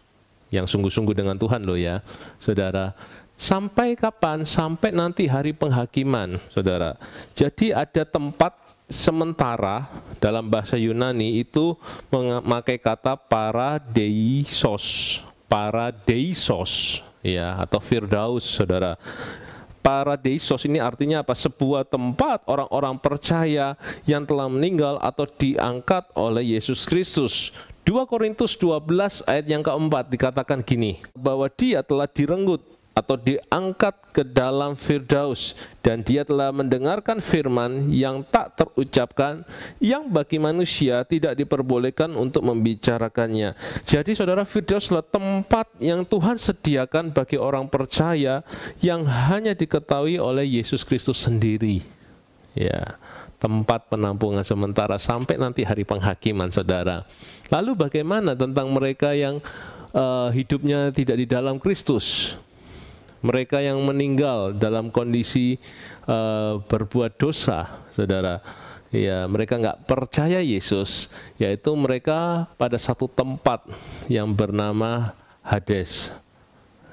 yang sungguh-sungguh dengan Tuhan loh ya, saudara. Sampai kapan? Sampai nanti hari penghakiman, saudara. Jadi ada tempat sementara, dalam bahasa Yunani itu memakai kata paradeisos, ya, atau Firdaus, saudara. Paradeisos ini artinya apa? Sebuah tempat orang-orang percaya yang telah meninggal atau diangkat oleh Yesus Kristus. 2 Korintus 12 ayat yang keempat dikatakan gini, bahwa dia telah direnggut atau diangkat ke dalam Firdaus, dan dia telah mendengarkan firman yang tak terucapkan, yang bagi manusia tidak diperbolehkan untuk membicarakannya. Jadi saudara, Firdaus adalah tempat yang Tuhan sediakan bagi orang percaya yang hanya diketahui oleh Yesus Kristus sendiri. Ya, tempat penampungan sementara sampai nanti hari penghakiman, saudara. Lalu bagaimana tentang mereka yang hidupnya tidak di dalam Kristus? Mereka yang meninggal dalam kondisi berbuat dosa, saudara. Ya, mereka nggak percaya Yesus, yaitu mereka pada satu tempat yang bernama Hades.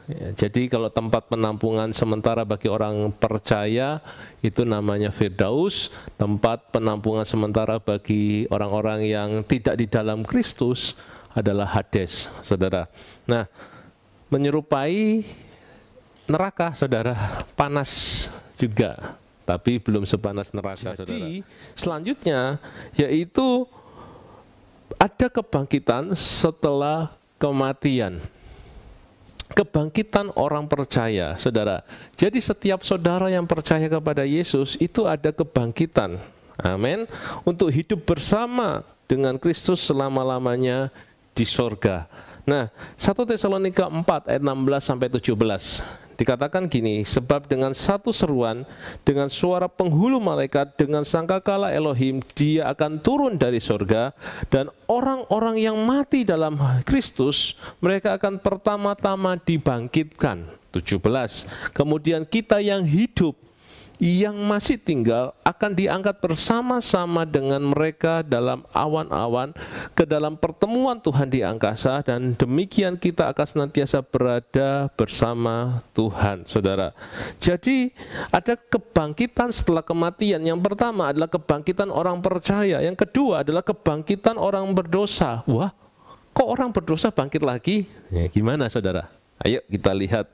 Ya, jadi kalau tempat penampungan sementara bagi orang percaya itu namanya Firdaus, tempat penampungan sementara bagi orang-orang yang tidak di dalam Kristus adalah Hades, saudara. Nah, menyerupai neraka, saudara, panas juga. Tapi belum sepanas neraka, saudara. Jadi, selanjutnya yaitu ada kebangkitan setelah kematian. Kebangkitan orang percaya, saudara. Jadi setiap saudara yang percaya kepada Yesus itu ada kebangkitan. Amin. Untuk hidup bersama dengan Kristus selama-lamanya di sorga. Nah, 1 Tesalonika 4 ayat 16 sampai 17. Dikatakan gini, sebab dengan satu seruan, dengan suara penghulu malaikat, dengan sangkakala Elohim, dia akan turun dari sorga, dan orang-orang yang mati dalam Kristus, mereka akan pertama-tama dibangkitkan. 17. Kemudian kita yang hidup, yang masih tinggal akan diangkat bersama-sama dengan mereka dalam awan-awan ke dalam pertemuan Tuhan di angkasa, dan demikian kita akan senantiasa berada bersama Tuhan, saudara. Jadi ada kebangkitan setelah kematian. Yang pertama adalah kebangkitan orang percaya, yang kedua adalah kebangkitan orang berdosa. Wah, kok orang berdosa bangkit lagi? Ya, gimana, saudara? Ayo kita lihat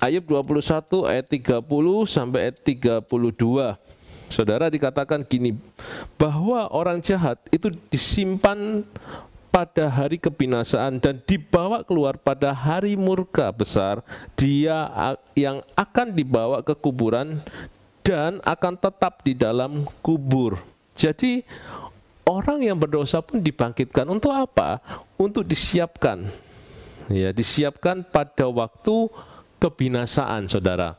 Ayub 21 ayat 30 sampai ayat 32. Saudara, dikatakan gini, bahwa orang jahat itu disimpan pada hari kebinasaan dan dibawa keluar pada hari murka besar. Dia yang akan dibawa ke kuburan dan akan tetap di dalam kubur. Jadi orang yang berdosa pun dibangkitkan untuk apa? Untuk disiapkan. Ya, disiapkan pada waktu kebinasaan, saudara.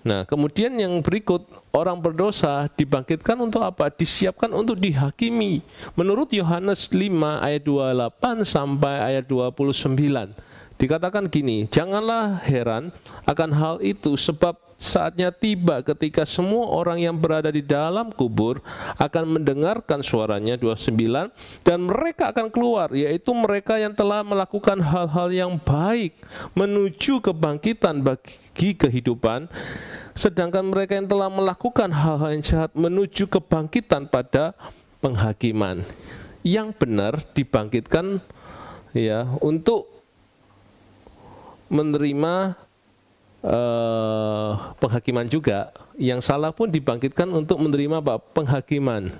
Nah, kemudian yang berikut, orang berdosa dibangkitkan untuk apa? Disiapkan untuk dihakimi. Menurut Yohanes 5 ayat 28 sampai ayat 29. Dikatakan gini, janganlah heran akan hal itu, sebab saatnya tiba ketika semua orang yang berada di dalam kubur akan mendengarkan suaranya, 29, dan mereka akan keluar, yaitu mereka yang telah melakukan hal-hal yang baik menuju kebangkitan bagi kehidupan, sedangkan mereka yang telah melakukan hal-hal yang jahat menuju kebangkitan pada penghakiman. Yang benar dibangkitkan ya untuk menerima penghakiman juga. Yang salah pun dibangkitkan untuk menerima penghakiman.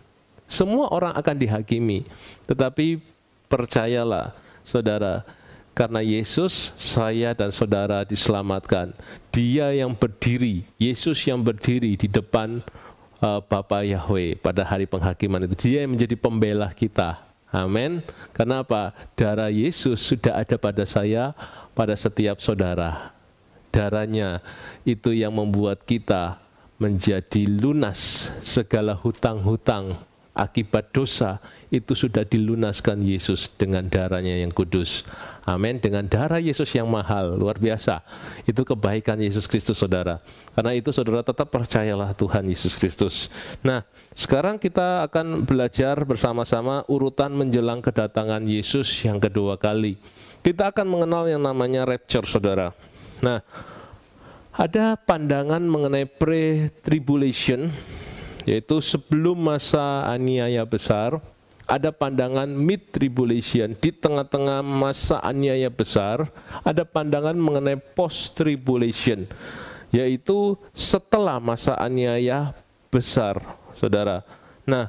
Semua orang akan dihakimi. Tetapi percayalah, saudara, karena Yesus, saya dan saudara diselamatkan. Dia yang berdiri, Yesus yang berdiri di depan Bapa Yahweh pada hari penghakiman itu. Dia yang menjadi pembela kita. Amin. Kenapa? Darah Yesus sudah ada pada saya, pada setiap saudara. Darahnya itu yang membuat kita menjadi lunas segala hutang-hutang akibat dosa. Itu sudah dilunaskan Yesus dengan darahnya yang kudus. Amin. Dengan darah Yesus yang mahal, luar biasa. Itu kebaikan Yesus Kristus, saudara. Karena itu saudara tetap percayalah Tuhan Yesus Kristus. Nah, sekarang kita akan belajar bersama-sama urutan menjelang kedatangan Yesus yang kedua kali. Kita akan mengenal yang namanya rapture, saudara. Nah, ada pandangan mengenai pre-tribulation, yaitu sebelum masa aniaya besar. Ada pandangan mid-tribulation, di tengah-tengah masa aniaya besar. Ada pandangan mengenai post-tribulation, yaitu setelah masa aniaya besar, saudara. Nah,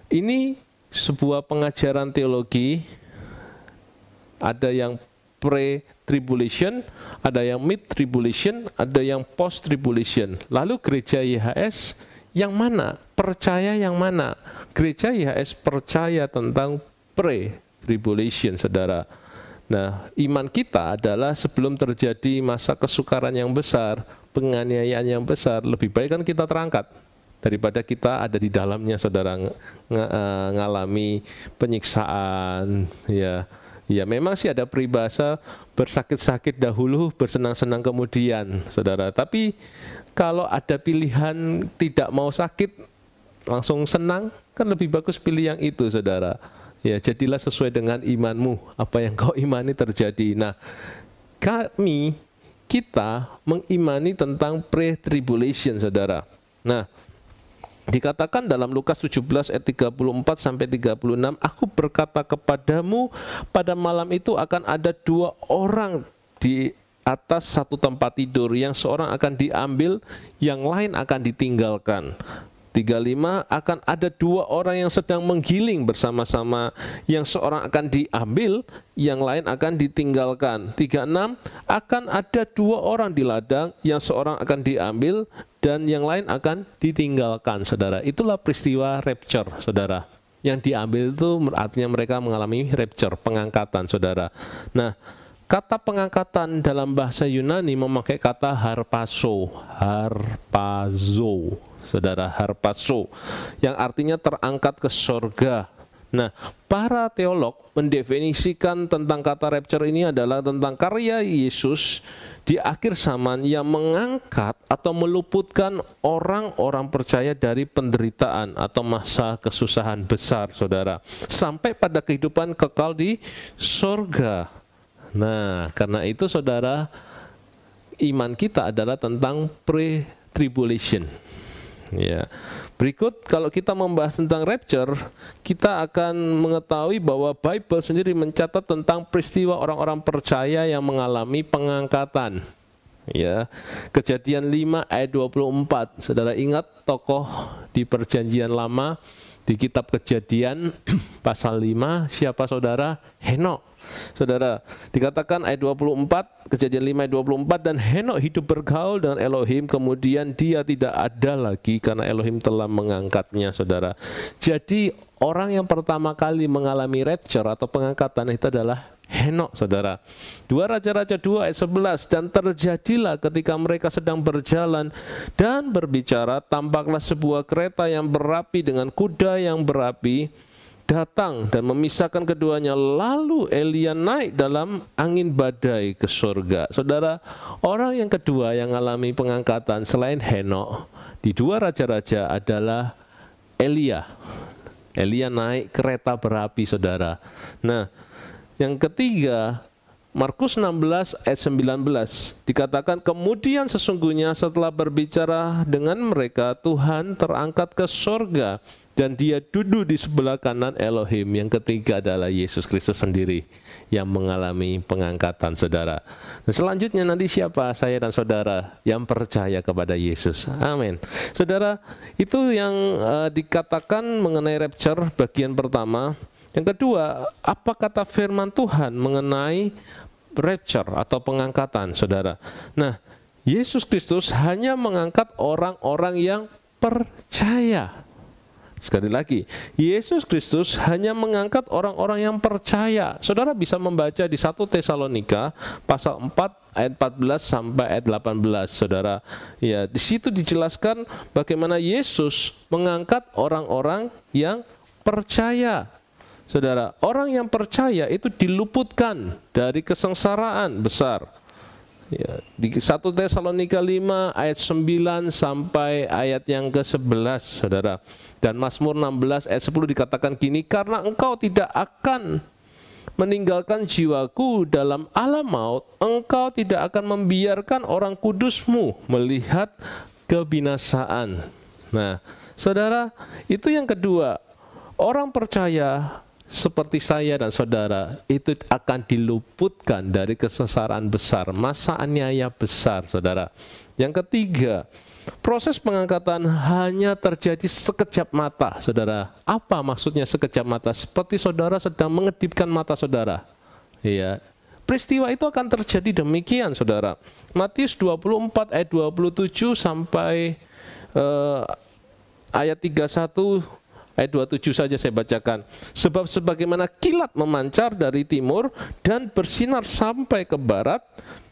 ini sebuah pengajaran teologi. Ada yang pre-tribulation, ada yang mid-tribulation, ada yang post-tribulation. Lalu gereja YHS yang mana? Percaya yang mana? Gereja YHS percaya tentang pre-tribulation, saudara. Nah, iman kita adalah sebelum terjadi masa kesukaran yang besar, penganiayaan yang besar, lebih baik kan kita terangkat. daripada kita ada di dalamnya, saudara, ngalami penyiksaan. Ya, memang sih ada peribahasa bersakit-sakit dahulu, bersenang-senang kemudian, saudara. Tapi kalau ada pilihan tidak mau sakit, langsung senang, kan lebih bagus pilih yang itu, saudara. Ya, jadilah sesuai dengan imanmu, apa yang kau imani terjadi. Nah, kita mengimani tentang pre-tribulation, saudara. Nah, dikatakan dalam Lukas 17 ayat 34 sampai 36, aku berkata kepadamu, pada malam itu akan ada 2 orang di atas satu tempat tidur, yang seorang akan diambil, yang lain akan ditinggalkan. 35, akan ada 2 orang yang sedang menggiling bersama-sama, yang seorang akan diambil, yang lain akan ditinggalkan. 36, akan ada 2 orang di ladang, yang seorang akan diambil dan yang lain akan ditinggalkan, saudara. Itulah peristiwa rapture, saudara. Yang diambil itu artinya mereka mengalami rapture, pengangkatan, saudara. Nah, kata pengangkatan dalam bahasa Yunani memakai kata harpazo, saudara, harpazo, yang artinya terangkat ke sorga. Nah, para teolog mendefinisikan tentang kata rapture ini adalah tentang karya Yesus di akhir zaman yang mengangkat atau meluputkan orang-orang percaya dari penderitaan atau masa kesusahan besar, saudara, sampai pada kehidupan kekal di sorga. Nah, karena itu, saudara, iman kita adalah tentang pre-tribulation. Ya. Berikut, kalau kita membahas tentang rapture, kita akan mengetahui bahwa Bible sendiri mencatat tentang peristiwa orang-orang percaya yang mengalami pengangkatan. Ya. Kejadian 5 ayat 24. Saudara ingat tokoh di Perjanjian Lama di kitab Kejadian pasal 5, siapa, saudara? Henok. Saudara, dikatakan ayat 24, Kejadian 5 ayat 24, dan Henok hidup bergaul dengan Elohim, kemudian dia tidak ada lagi karena Elohim telah mengangkatnya, saudara. Jadi orang yang pertama kali mengalami rapture atau pengangkatan itu adalah Henok, saudara. 2 Raja-Raja 2 ayat 11, dan terjadilah ketika mereka sedang berjalan dan berbicara, tampaklah sebuah kereta yang berapi dengan kuda yang berapi datang dan memisahkan keduanya. Lalu Elia naik dalam angin badai ke surga. Saudara, orang yang kedua yang mengalami pengangkatan selain Henok di 2 Raja-Raja adalah Elia. Elia naik kereta berapi, saudara. Nah, yang ketiga, Markus 16 ayat 19, dikatakan kemudian sesungguhnya setelah berbicara dengan mereka, Tuhan terangkat ke surga dan dia duduk di sebelah kanan Elohim. Yang ketiga adalah Yesus Kristus sendiri yang mengalami pengangkatan, saudara. Dan selanjutnya nanti siapa? Saya dan saudara yang percaya kepada Yesus. Amin. Saudara, itu yang dikatakan mengenai rapture bagian pertama. Yang kedua, apa kata firman Tuhan mengenai rapture atau pengangkatan, saudara? Nah, Yesus Kristus hanya mengangkat orang-orang yang percaya. Sekali lagi, Yesus Kristus hanya mengangkat orang-orang yang percaya. Saudara bisa membaca di 1 Tesalonika pasal 4 ayat 14 sampai ayat 18, saudara. Ya, di situ dijelaskan bagaimana Yesus mengangkat orang-orang yang percaya. Saudara, orang yang percaya itu diluputkan dari kesengsaraan besar. Ya, di 1 Tesalonika 5 ayat 9 sampai ayat yang ke-11, saudara. Dan Mazmur 16 ayat 10 dikatakan gini, karena engkau tidak akan meninggalkan jiwaku dalam alam maut, engkau tidak akan membiarkan orang kudusmu melihat kebinasaan. Nah, saudara, itu yang kedua. Orang percaya seperti saya dan saudara itu akan diluputkan dari kesengsaraan besar, masa aniaya besar, saudara. Yang ketiga, proses pengangkatan hanya terjadi sekejap mata, saudara. Apa maksudnya sekejap mata? Seperti saudara sedang mengedipkan mata saudara. Iya. Peristiwa itu akan terjadi demikian, saudara. Matius 24 ayat 27 sampai ayat 31 ayat 27 saja saya bacakan. Sebab sebagaimana kilat memancar dari timur dan bersinar sampai ke barat,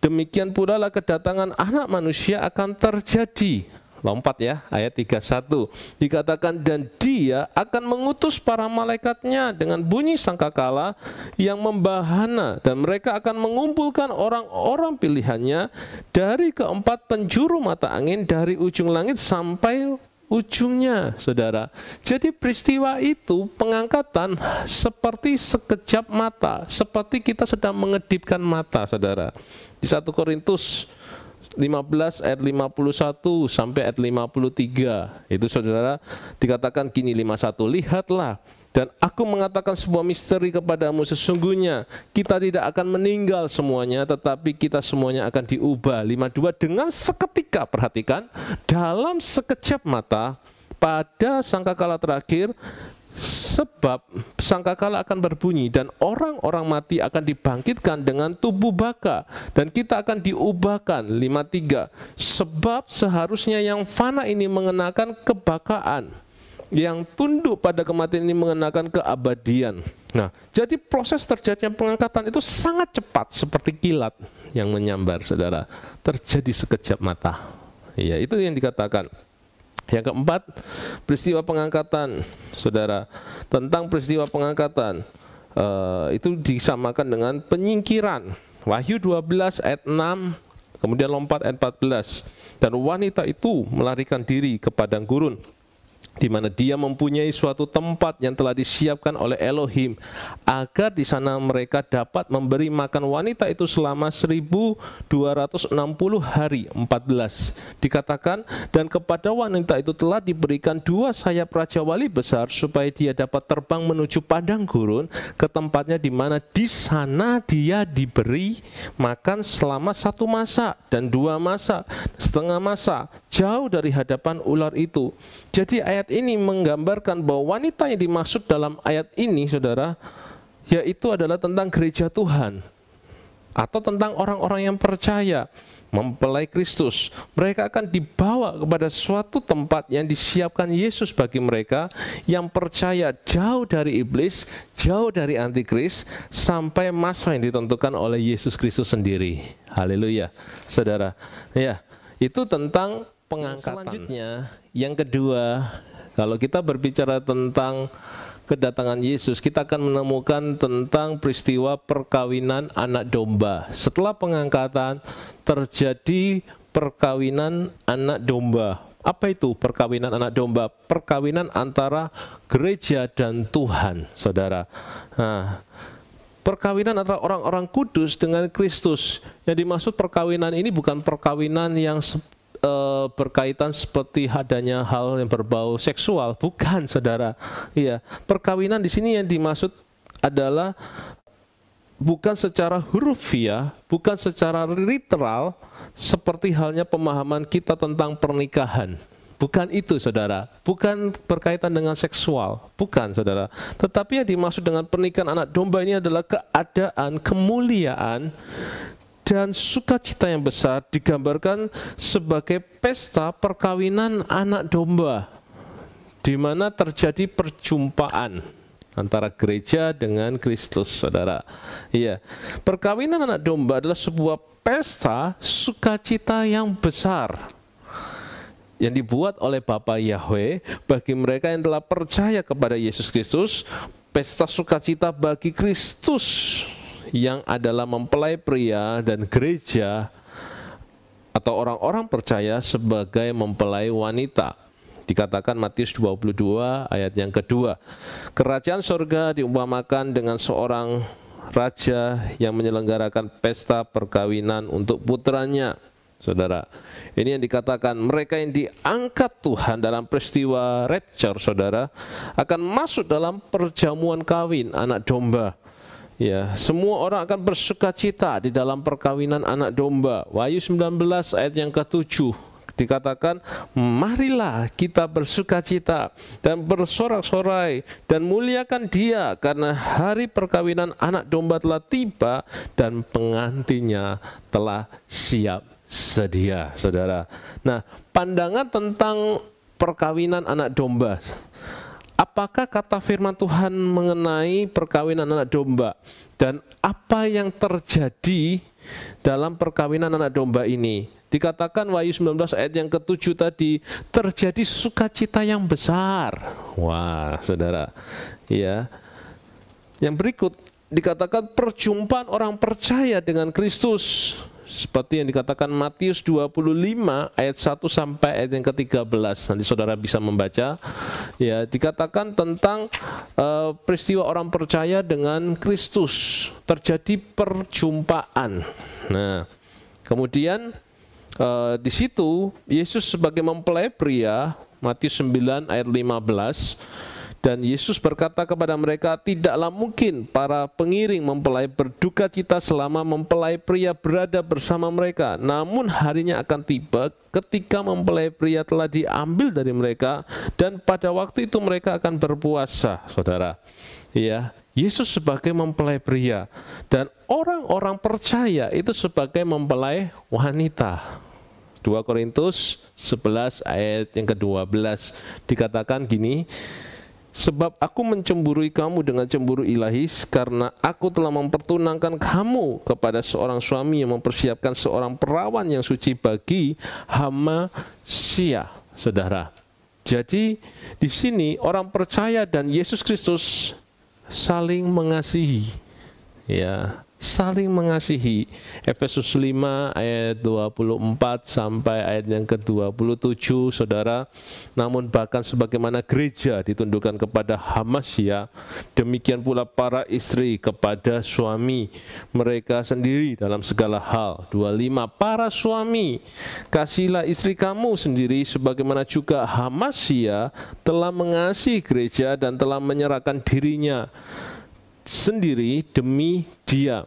demikian pula lah kedatangan Anak Manusia akan terjadi. Lompat ya, ayat 31. Dikatakan, dan dia akan mengutus para malaikatnya dengan bunyi sangkakala yang membahana, dan mereka akan mengumpulkan orang-orang pilihannya dari keempat penjuru mata angin, dari ujung langit sampai ujungnya, saudara. Jadi peristiwa itu, pengangkatan seperti sekejap mata, seperti kita sedang mengedipkan mata, saudara. Di 1 Korintus 15 ayat 51 sampai ayat 53 itu, saudara, dikatakan gini, 51, lihatlah, dan aku mengatakan sebuah misteri kepadamu, sesungguhnya kita tidak akan meninggal semuanya, tetapi kita semuanya akan diubah. 52, dengan seketika, perhatikan, dalam sekejap mata, pada sangkakala terakhir, sebab sangkakala akan berbunyi dan orang-orang mati akan dibangkitkan dengan tubuh baka dan kita akan diubahkan. 53, sebab seharusnya yang fana ini mengenakan kebakaan, yang tunduk pada kematian ini mengenakan keabadian. Nah, jadi proses terjadinya pengangkatan itu sangat cepat, seperti kilat yang menyambar, saudara. Terjadi sekejap mata. Ya, itu yang dikatakan. Yang keempat, peristiwa pengangkatan, saudara. Tentang peristiwa pengangkatan, itu disamakan dengan penyingkiran. Wahyu 12 ayat 6, kemudian lompat ayat 14. Dan wanita itu melarikan diri ke padang gurun, di mana dia mempunyai suatu tempat yang telah disiapkan oleh Elohim, agar di sana mereka dapat memberi makan wanita itu selama 1260 hari. 14, dikatakan, dan kepada wanita itu telah diberikan 2 sayap Raja Wali besar, supaya dia dapat terbang menuju padang gurun ke tempatnya, di mana di sana dia diberi makan selama 1 masa dan 2 masa, setengah masa, jauh dari hadapan ular itu. Jadi ayat ini menggambarkan bahwa wanita yang dimaksud dalam ayat ini, saudara, yaitu adalah tentang gereja Tuhan, atau tentang orang-orang yang percaya mempelai Kristus. Mereka akan dibawa kepada suatu tempat yang disiapkan Yesus bagi mereka yang percaya, jauh dari iblis, jauh dari antikris, sampai masa yang ditentukan oleh Yesus Kristus sendiri. Haleluya, saudara. Ya, itu tentang pengangkatan. Selanjutnya, yang kedua, kalau kita berbicara tentang kedatangan Yesus, kita akan menemukan tentang peristiwa perkawinan anak domba. Setelah pengangkatan, terjadi perkawinan anak domba. Apa itu perkawinan anak domba? Perkawinan antara gereja dan Tuhan, saudara. Nah, perkawinan antara orang-orang kudus dengan Kristus. Yang dimaksud perkawinan ini bukan perkawinan yang berkaitan seperti adanya hal yang berbau seksual, bukan, saudara. Iya, perkawinan di sini yang dimaksud adalah bukan secara hurufiah, bukan secara literal, seperti halnya pemahaman kita tentang pernikahan. Bukan itu, saudara. Bukan berkaitan dengan seksual, bukan, saudara. Tetapi yang dimaksud dengan pernikahan anak domba ini adalah keadaan, kemuliaan, dan sukacita yang besar, digambarkan sebagai pesta perkawinan anak domba, di mana terjadi perjumpaan antara gereja dengan Kristus, saudara. Iya, perkawinan anak domba adalah sebuah pesta sukacita yang besar yang dibuat oleh Bapa Yahweh bagi mereka yang telah percaya kepada Yesus Kristus. Pesta sukacita bagi Kristus yang adalah mempelai pria, dan gereja atau orang-orang percaya sebagai mempelai wanita. Dikatakan Matius 22 ayat yang kedua, kerajaan surga diumpamakan dengan seorang raja yang menyelenggarakan pesta perkawinan untuk putranya. Saudara, ini yang dikatakan mereka yang diangkat Tuhan dalam peristiwa rapture, saudara, akan masuk dalam perjamuan kawin anak domba. Ya, semua orang akan bersukacita di dalam perkawinan anak domba. Wahyu 19 ayat yang ke-7 dikatakan, marilah kita bersukacita dan bersorak-sorai dan muliakan Dia, karena hari perkawinan anak domba telah tiba dan pengantinnya telah siap sedia, saudara. Nah, pandangan tentang perkawinan anak domba. Apakah kata firman Tuhan mengenai perkawinan anak domba? Dan apa yang terjadi dalam perkawinan anak domba ini? Dikatakan Wahyu 19 ayat yang ke-7 tadi, terjadi sukacita yang besar. Wah, saudara. Ya. Yang berikut dikatakan perjumpaan orang percaya dengan Kristus. Seperti yang dikatakan Matius 25 ayat 1 sampai ayat yang ke-13. Nanti saudara bisa membaca. Ya, dikatakan tentang peristiwa orang percaya dengan Kristus. Terjadi perjumpaan. Nah, kemudian di situ Yesus sebagai mempelai pria, Matius 9 ayat 15. Dan Yesus berkata kepada mereka, tidaklah mungkin para pengiring mempelai berduka cita selama mempelai pria berada bersama mereka. Namun harinya akan tiba ketika mempelai pria telah diambil dari mereka, dan pada waktu itu mereka akan berpuasa, saudara. Ya, Yesus sebagai mempelai pria dan orang-orang percaya itu sebagai mempelai wanita. 2 Korintus 11 ayat yang ke-12 dikatakan gini, sebab aku mencemburui kamu dengan cemburu ilahis, karena aku telah mempertunangkan kamu kepada seorang suami yang mempersiapkan seorang perawan yang suci bagi Hamasya, saudara. Jadi di sini orang percaya dan Yesus Kristus saling mengasihi, ya, saling mengasihi. Efesus 5 ayat 24 sampai ayat yang ke-27, saudara. Namun bahkan sebagaimana gereja ditundukkan kepada Hamasya, demikian pula para istri kepada suami mereka sendiri dalam segala hal. 25, para suami, kasihilah istri kamu sendiri sebagaimana juga Hamasya telah mengasihi gereja dan telah menyerahkan dirinya sendiri demi dia.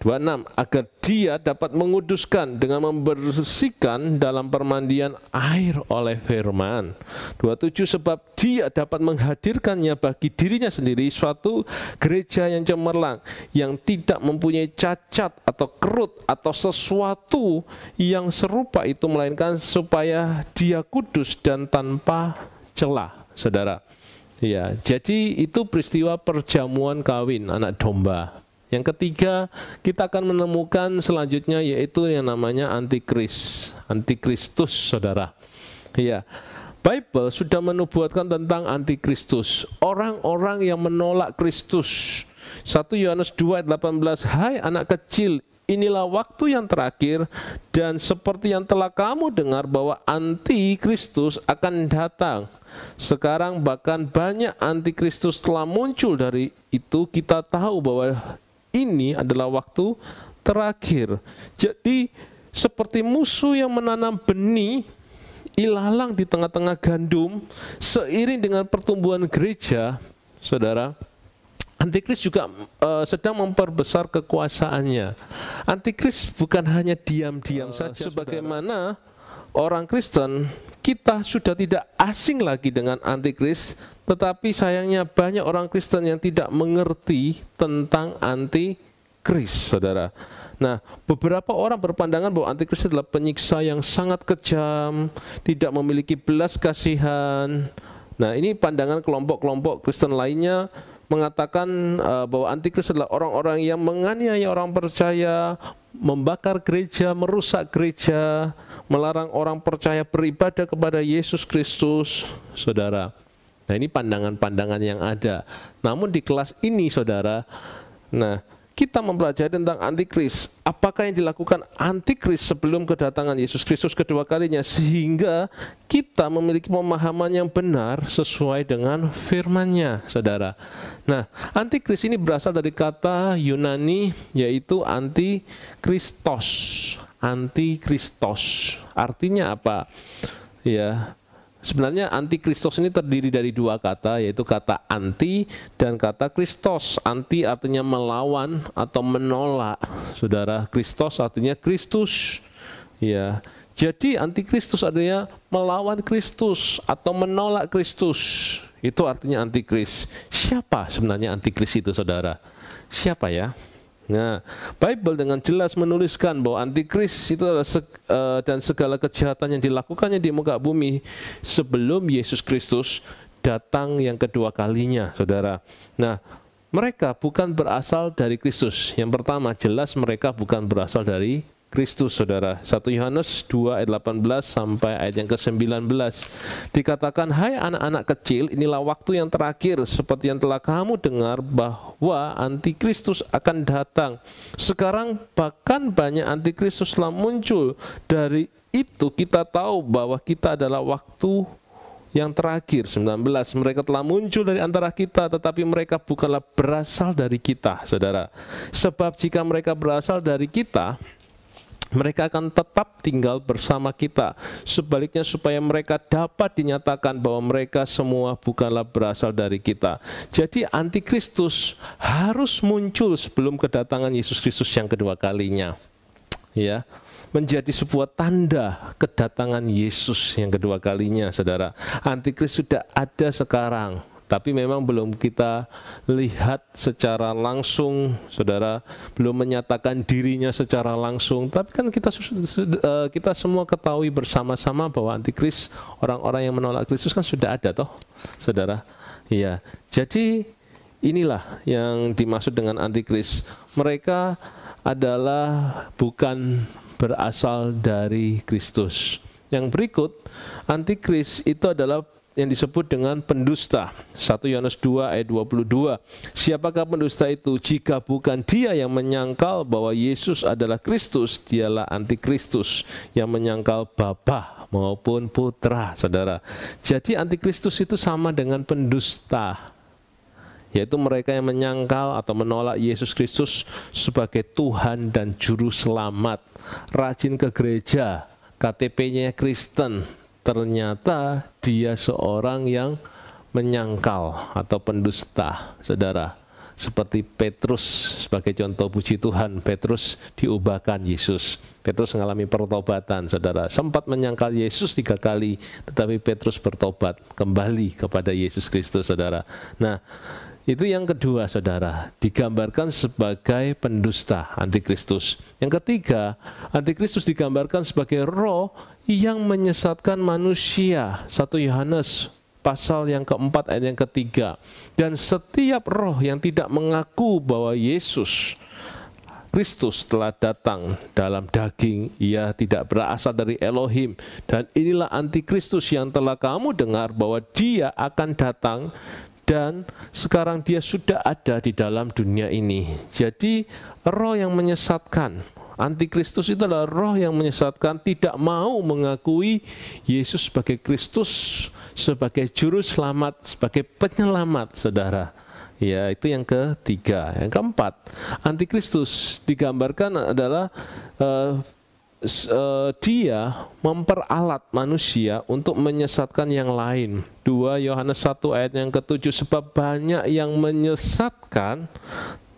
26, agar dia dapat menguduskan dengan membersihkan dalam permandian air oleh firman. 27, sebab dia dapat menghadirkannya bagi dirinya sendiri suatu gereja yang cemerlang, yang tidak mempunyai cacat atau kerut atau sesuatu yang serupa itu, melainkan supaya dia kudus dan tanpa celah, saudara. Ya, jadi itu peristiwa perjamuan kawin anak domba. Yang ketiga, kita akan menemukan selanjutnya yaitu yang namanya antikristus, saudara. Ya, Bible sudah menubuatkan tentang antikristus, orang-orang yang menolak Kristus. 1 Yohanes 2 ayat 18, hai anak kecil, inilah waktu yang terakhir, dan seperti yang telah kamu dengar bahwa antikristus akan datang. Sekarang bahkan banyak antikristus telah muncul. Dari itu kita tahu bahwa ini adalah waktu terakhir. Jadi seperti musuh yang menanam benih ilalang di tengah-tengah gandum, seiring dengan pertumbuhan gereja, saudara, Antikris juga sedang memperbesar kekuasaannya. Antikris bukan hanya diam-diam saja, sebagaimana orang Kristen, kita sudah tidak asing lagi dengan antikris, tetapi sayangnya banyak orang Kristen yang tidak mengerti tentang antikris, saudara. Nah, beberapa orang berpandangan bahwa antikris adalah penyiksa yang sangat kejam, tidak memiliki belas kasihan. Nah, ini pandangan kelompok-kelompok Kristen lainnya mengatakan bahwa antikris adalah orang-orang yang menganiaya orang percaya, membakar gereja, merusak gereja, melarang orang percaya beribadah kepada Yesus Kristus, saudara. Nah, ini pandangan-pandangan yang ada. Namun di kelas ini, saudara, nah, kita mempelajari tentang antikris. Apakah yang dilakukan antikris sebelum kedatangan Yesus Kristus kedua kalinya, sehingga kita memiliki pemahaman yang benar sesuai dengan firman-Nya, saudara. Nah, antikris ini berasal dari kata Yunani yaitu antikristos. Antikristos artinya apa? Ya, sebenarnya antikristos ini terdiri dari dua kata, yaitu kata anti dan kata Kristos. Anti artinya melawan atau menolak, saudara. Kristos artinya Kristus. Ya, jadi antikristus artinya melawan Kristus atau menolak Kristus. Itu artinya antikris. Siapa sebenarnya antikris itu, saudara? Siapa ya? Nah, Bible dengan jelas menuliskan bahwa antikris itu adalah dan segala kejahatan yang dilakukannya di muka bumi sebelum Yesus Kristus datang yang kedua kalinya, saudara. Nah, mereka bukan berasal dari Kristus. Yang pertama, jelas mereka bukan berasal dari Kristus, saudara. 1 Yohanes 2 ayat 18 sampai ayat yang ke-19. Dikatakan, hai anak-anak kecil, inilah waktu yang terakhir, seperti yang telah kamu dengar bahwa antikristus akan datang. Sekarang bahkan banyak antikristus telah muncul. Dari itu kita tahu bahwa kita adalah waktu yang terakhir. 19, mereka telah muncul dari antara kita, tetapi mereka bukanlah berasal dari kita, saudara. Sebab jika mereka berasal dari kita, mereka akan tetap tinggal bersama kita. Sebaliknya supaya mereka dapat dinyatakan bahwa mereka semua bukanlah berasal dari kita. Jadi antikristus harus muncul sebelum kedatangan Yesus Kristus yang kedua kalinya. Ya, menjadi sebuah tanda kedatangan Yesus yang kedua kalinya, saudara. Antikristus sudah ada sekarang, tapi memang belum kita lihat secara langsung, saudara, belum menyatakan dirinya secara langsung. Tapi kan kita semua ketahui bersama-sama bahwa antikris, orang-orang yang menolak Kristus kan sudah ada toh, saudara. Iya. Jadi inilah yang dimaksud dengan antikris. Mereka adalah bukan berasal dari Kristus. Yang berikut, antikris itu adalah yang disebut dengan pendusta. 1 Yohanes 2 ayat 22. Siapakah pendusta itu? Jika bukan dia yang menyangkal bahwa Yesus adalah Kristus, dialah antikristus yang menyangkal Bapa maupun Putra, saudara. Jadi antikristus itu sama dengan pendusta, yaitu mereka yang menyangkal atau menolak Yesus Kristus sebagai Tuhan dan Juru Selamat. Rajin ke gereja, KTP-nya Kristen, ternyata dia seorang yang menyangkal atau pendusta, saudara. Seperti Petrus, sebagai contoh puji Tuhan, Petrus diubahkan Yesus. Petrus mengalami pertobatan, saudara. Sempat menyangkal Yesus 3 kali, tetapi Petrus bertobat kembali kepada Yesus Kristus, saudara. Nah, itu yang kedua, saudara, digambarkan sebagai pendusta, antikristus. Yang ketiga, antikristus digambarkan sebagai roh yang menyesatkan manusia. 1 Yohanes pasal yang keempat ayat yang ketiga. Dan setiap roh yang tidak mengaku bahwa Yesus Kristus telah datang dalam daging, ia tidak berasal dari Elohim. Dan inilah antikristus yang telah kamu dengar bahwa dia akan datang, dan sekarang dia sudah ada di dalam dunia ini. Jadi roh yang menyesatkan, antikristus itu adalah roh yang menyesatkan, tidak mau mengakui Yesus sebagai Kristus, sebagai juru selamat, sebagai penyelamat, saudara. Ya, itu yang ketiga. Yang keempat, antikristus digambarkan adalah dia memperalat manusia untuk menyesatkan yang lain. 2 Yohanes 1 ayat yang ke-7, sebab banyak yang menyesatkan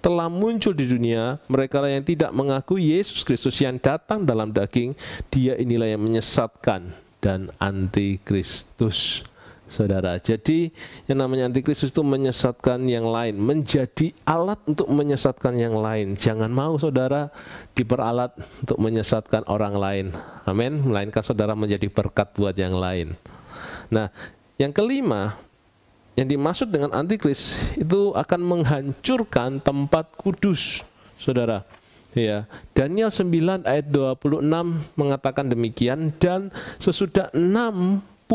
telah muncul di dunia, mereka yang tidak mengaku Yesus Kristus yang datang dalam daging. Dia inilah yang menyesatkan dan antikristus, saudara. Jadi yang namanya antikristus itu menyesatkan yang lain, menjadi alat untuk menyesatkan yang lain. Jangan mau, saudara, diperalat untuk menyesatkan orang lain. Amin. Melainkan saudara menjadi berkat buat yang lain. Nah, yang kelima, yang dimaksud dengan antikris itu akan menghancurkan tempat kudus, saudara. Ya, Daniel 9 ayat 26 mengatakan demikian, dan sesudah 62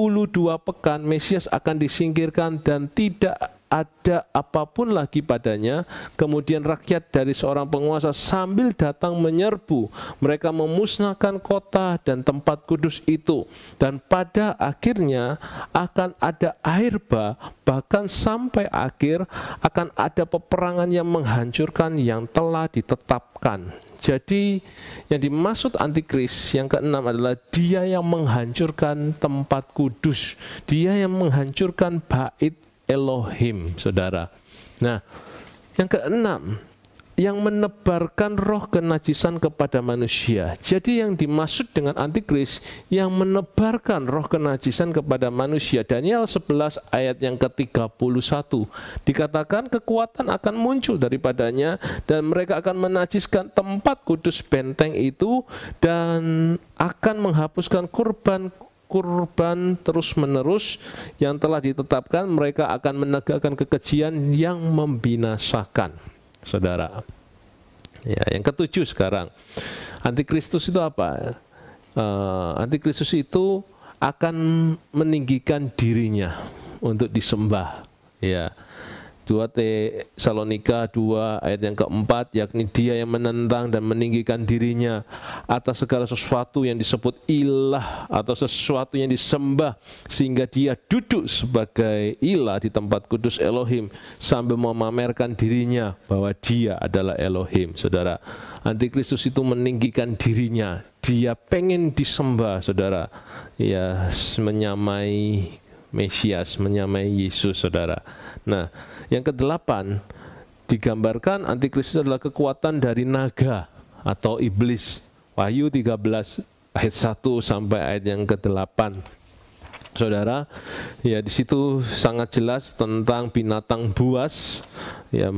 pekan Mesias akan disingkirkan dan tidak ada apapun lagi padanya. Kemudian rakyat dari seorang penguasa sambil datang menyerbu. Mereka memusnahkan kota dan tempat kudus itu. Dan pada akhirnya akan ada air bah, bahkan sampai akhir akan ada peperangan yang menghancurkan yang telah ditetapkan. Jadi yang dimaksud antikris yang keenam adalah dia yang menghancurkan tempat kudus. Dia yang menghancurkan bait Elohim, saudara. Nah, yang keenam, yang menebarkan roh kenajisan kepada manusia. Jadi yang dimaksud dengan antikris yang menebarkan roh kenajisan kepada manusia. Daniel 11 ayat yang ke-31 dikatakan kekuatan akan muncul daripadanya dan mereka akan menajiskan tempat kudus benteng itu dan akan menghapuskan kurban terus menerus yang telah ditetapkan. Mereka akan menegakkan kekejian yang membinasakan, saudara. Ya, yang ketujuh sekarang, antikristus itu apa? Antikristus itu akan meninggikan dirinya untuk disembah. Ya, 2 Tesalonika 2 ayat yang keempat, yakni dia yang menentang dan meninggikan dirinya atas segala sesuatu yang disebut ilah atau sesuatu yang disembah, sehingga dia duduk sebagai ilah di tempat kudus Elohim sambil memamerkan dirinya bahwa dia adalah Elohim. Saudara, antikristus itu meninggikan dirinya, dia pengen disembah, saudara. Ya, menyamai Mesias, menyamai Yesus, saudara. Nah, yang kedelapan, digambarkan antikristus adalah kekuatan dari naga atau iblis. Wahyu 13 ayat 1 sampai ayat yang ke-8. Saudara, ya di situ sangat jelas tentang binatang buas. Ya,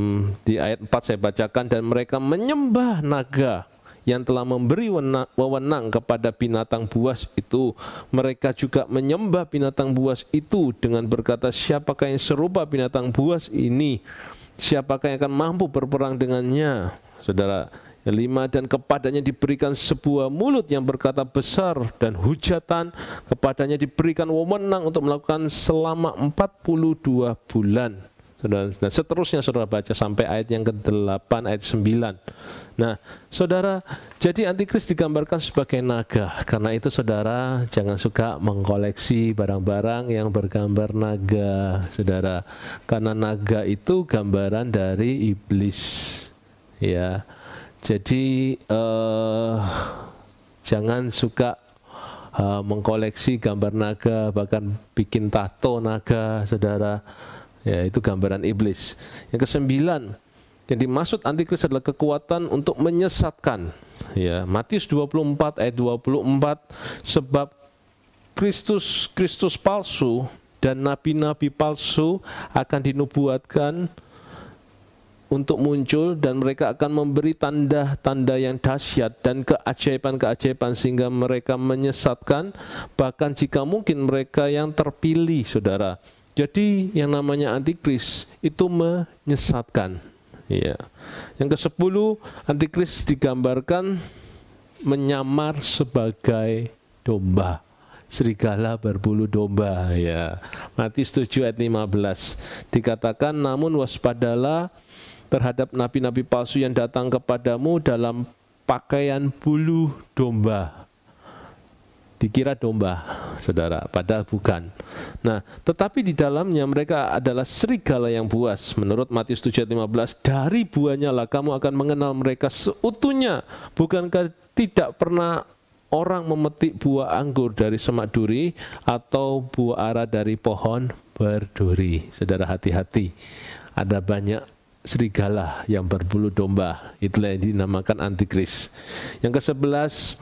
di ayat 4 saya bacakan, dan mereka menyembah naga yang telah memberi wewenang kepada binatang buas itu. Mereka juga menyembah binatang buas itu dengan berkata, siapakah yang serupa binatang buas ini? Siapakah yang akan mampu berperang dengannya? Saudara, yang 5, dan kepadanya diberikan sebuah mulut yang berkata besar, dan hujatan kepadanya diberikan wewenang untuk melakukan selama 42 bulan. Saudara, nah seterusnya saudara baca sampai ayat yang ke-8, ayat 9. Nah, saudara, jadi antikris digambarkan sebagai naga. Karena itu saudara, jangan suka mengkoleksi barang-barang yang bergambar naga, saudara. Karena naga itu gambaran dari iblis. Ya, jadi jangan suka mengkoleksi gambar naga, bahkan bikin tato naga, saudara. Ya, itu gambaran iblis. Yang ke-9, yang dimaksud antikris adalah kekuatan untuk menyesatkan. Ya, Matius 24 ayat 24, sebab Kristus palsu dan nabi-nabi palsu akan dinubuatkan untuk muncul, dan mereka akan memberi tanda-tanda yang dahsyat dan keajaiban-keajaiban sehingga mereka menyesatkan, bahkan jika mungkin mereka yang terpilih, saudara. Jadi yang namanya antikris itu menyesatkan. Ya. Yang ke-10, antikris digambarkan menyamar sebagai domba, serigala berbulu domba. Ya. Matius 7 ayat 15 dikatakan, namun waspadalah terhadap nabi-nabi palsu yang datang kepadamu dalam pakaian bulu domba. Dikira domba, saudara, padahal bukan. Nah, tetapi di dalamnya mereka adalah serigala yang buas. Menurut Matius 7:15, dari buahnya lah kamu akan mengenal mereka seutuhnya. Bukankah tidak pernah orang memetik buah anggur dari semak duri atau buah ara dari pohon berduri? Saudara, hati-hati. Ada banyak serigala yang berbulu domba. Itulah yang dinamakan antikris. Yang ke-11,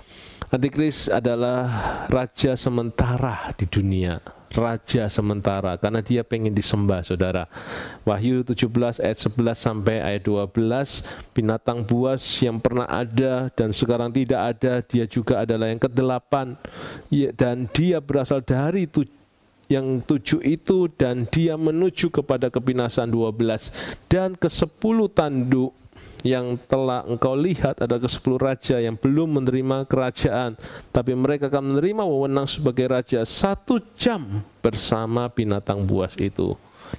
antikris adalah raja sementara di dunia. Raja sementara, karena dia pengen disembah, saudara. Wahyu 17 ayat 11 sampai ayat 12, binatang buas yang pernah ada dan sekarang tidak ada, dia juga adalah yang ke-8. Dan dia berasal dari yang 7 itu, dan dia menuju kepada kebinasaan 12. Dan ke-10 tanduk yang telah engkau lihat ada ke-10 raja yang belum menerima kerajaan, tapi mereka akan menerima wewenang sebagai raja 1 jam bersama binatang buas itu.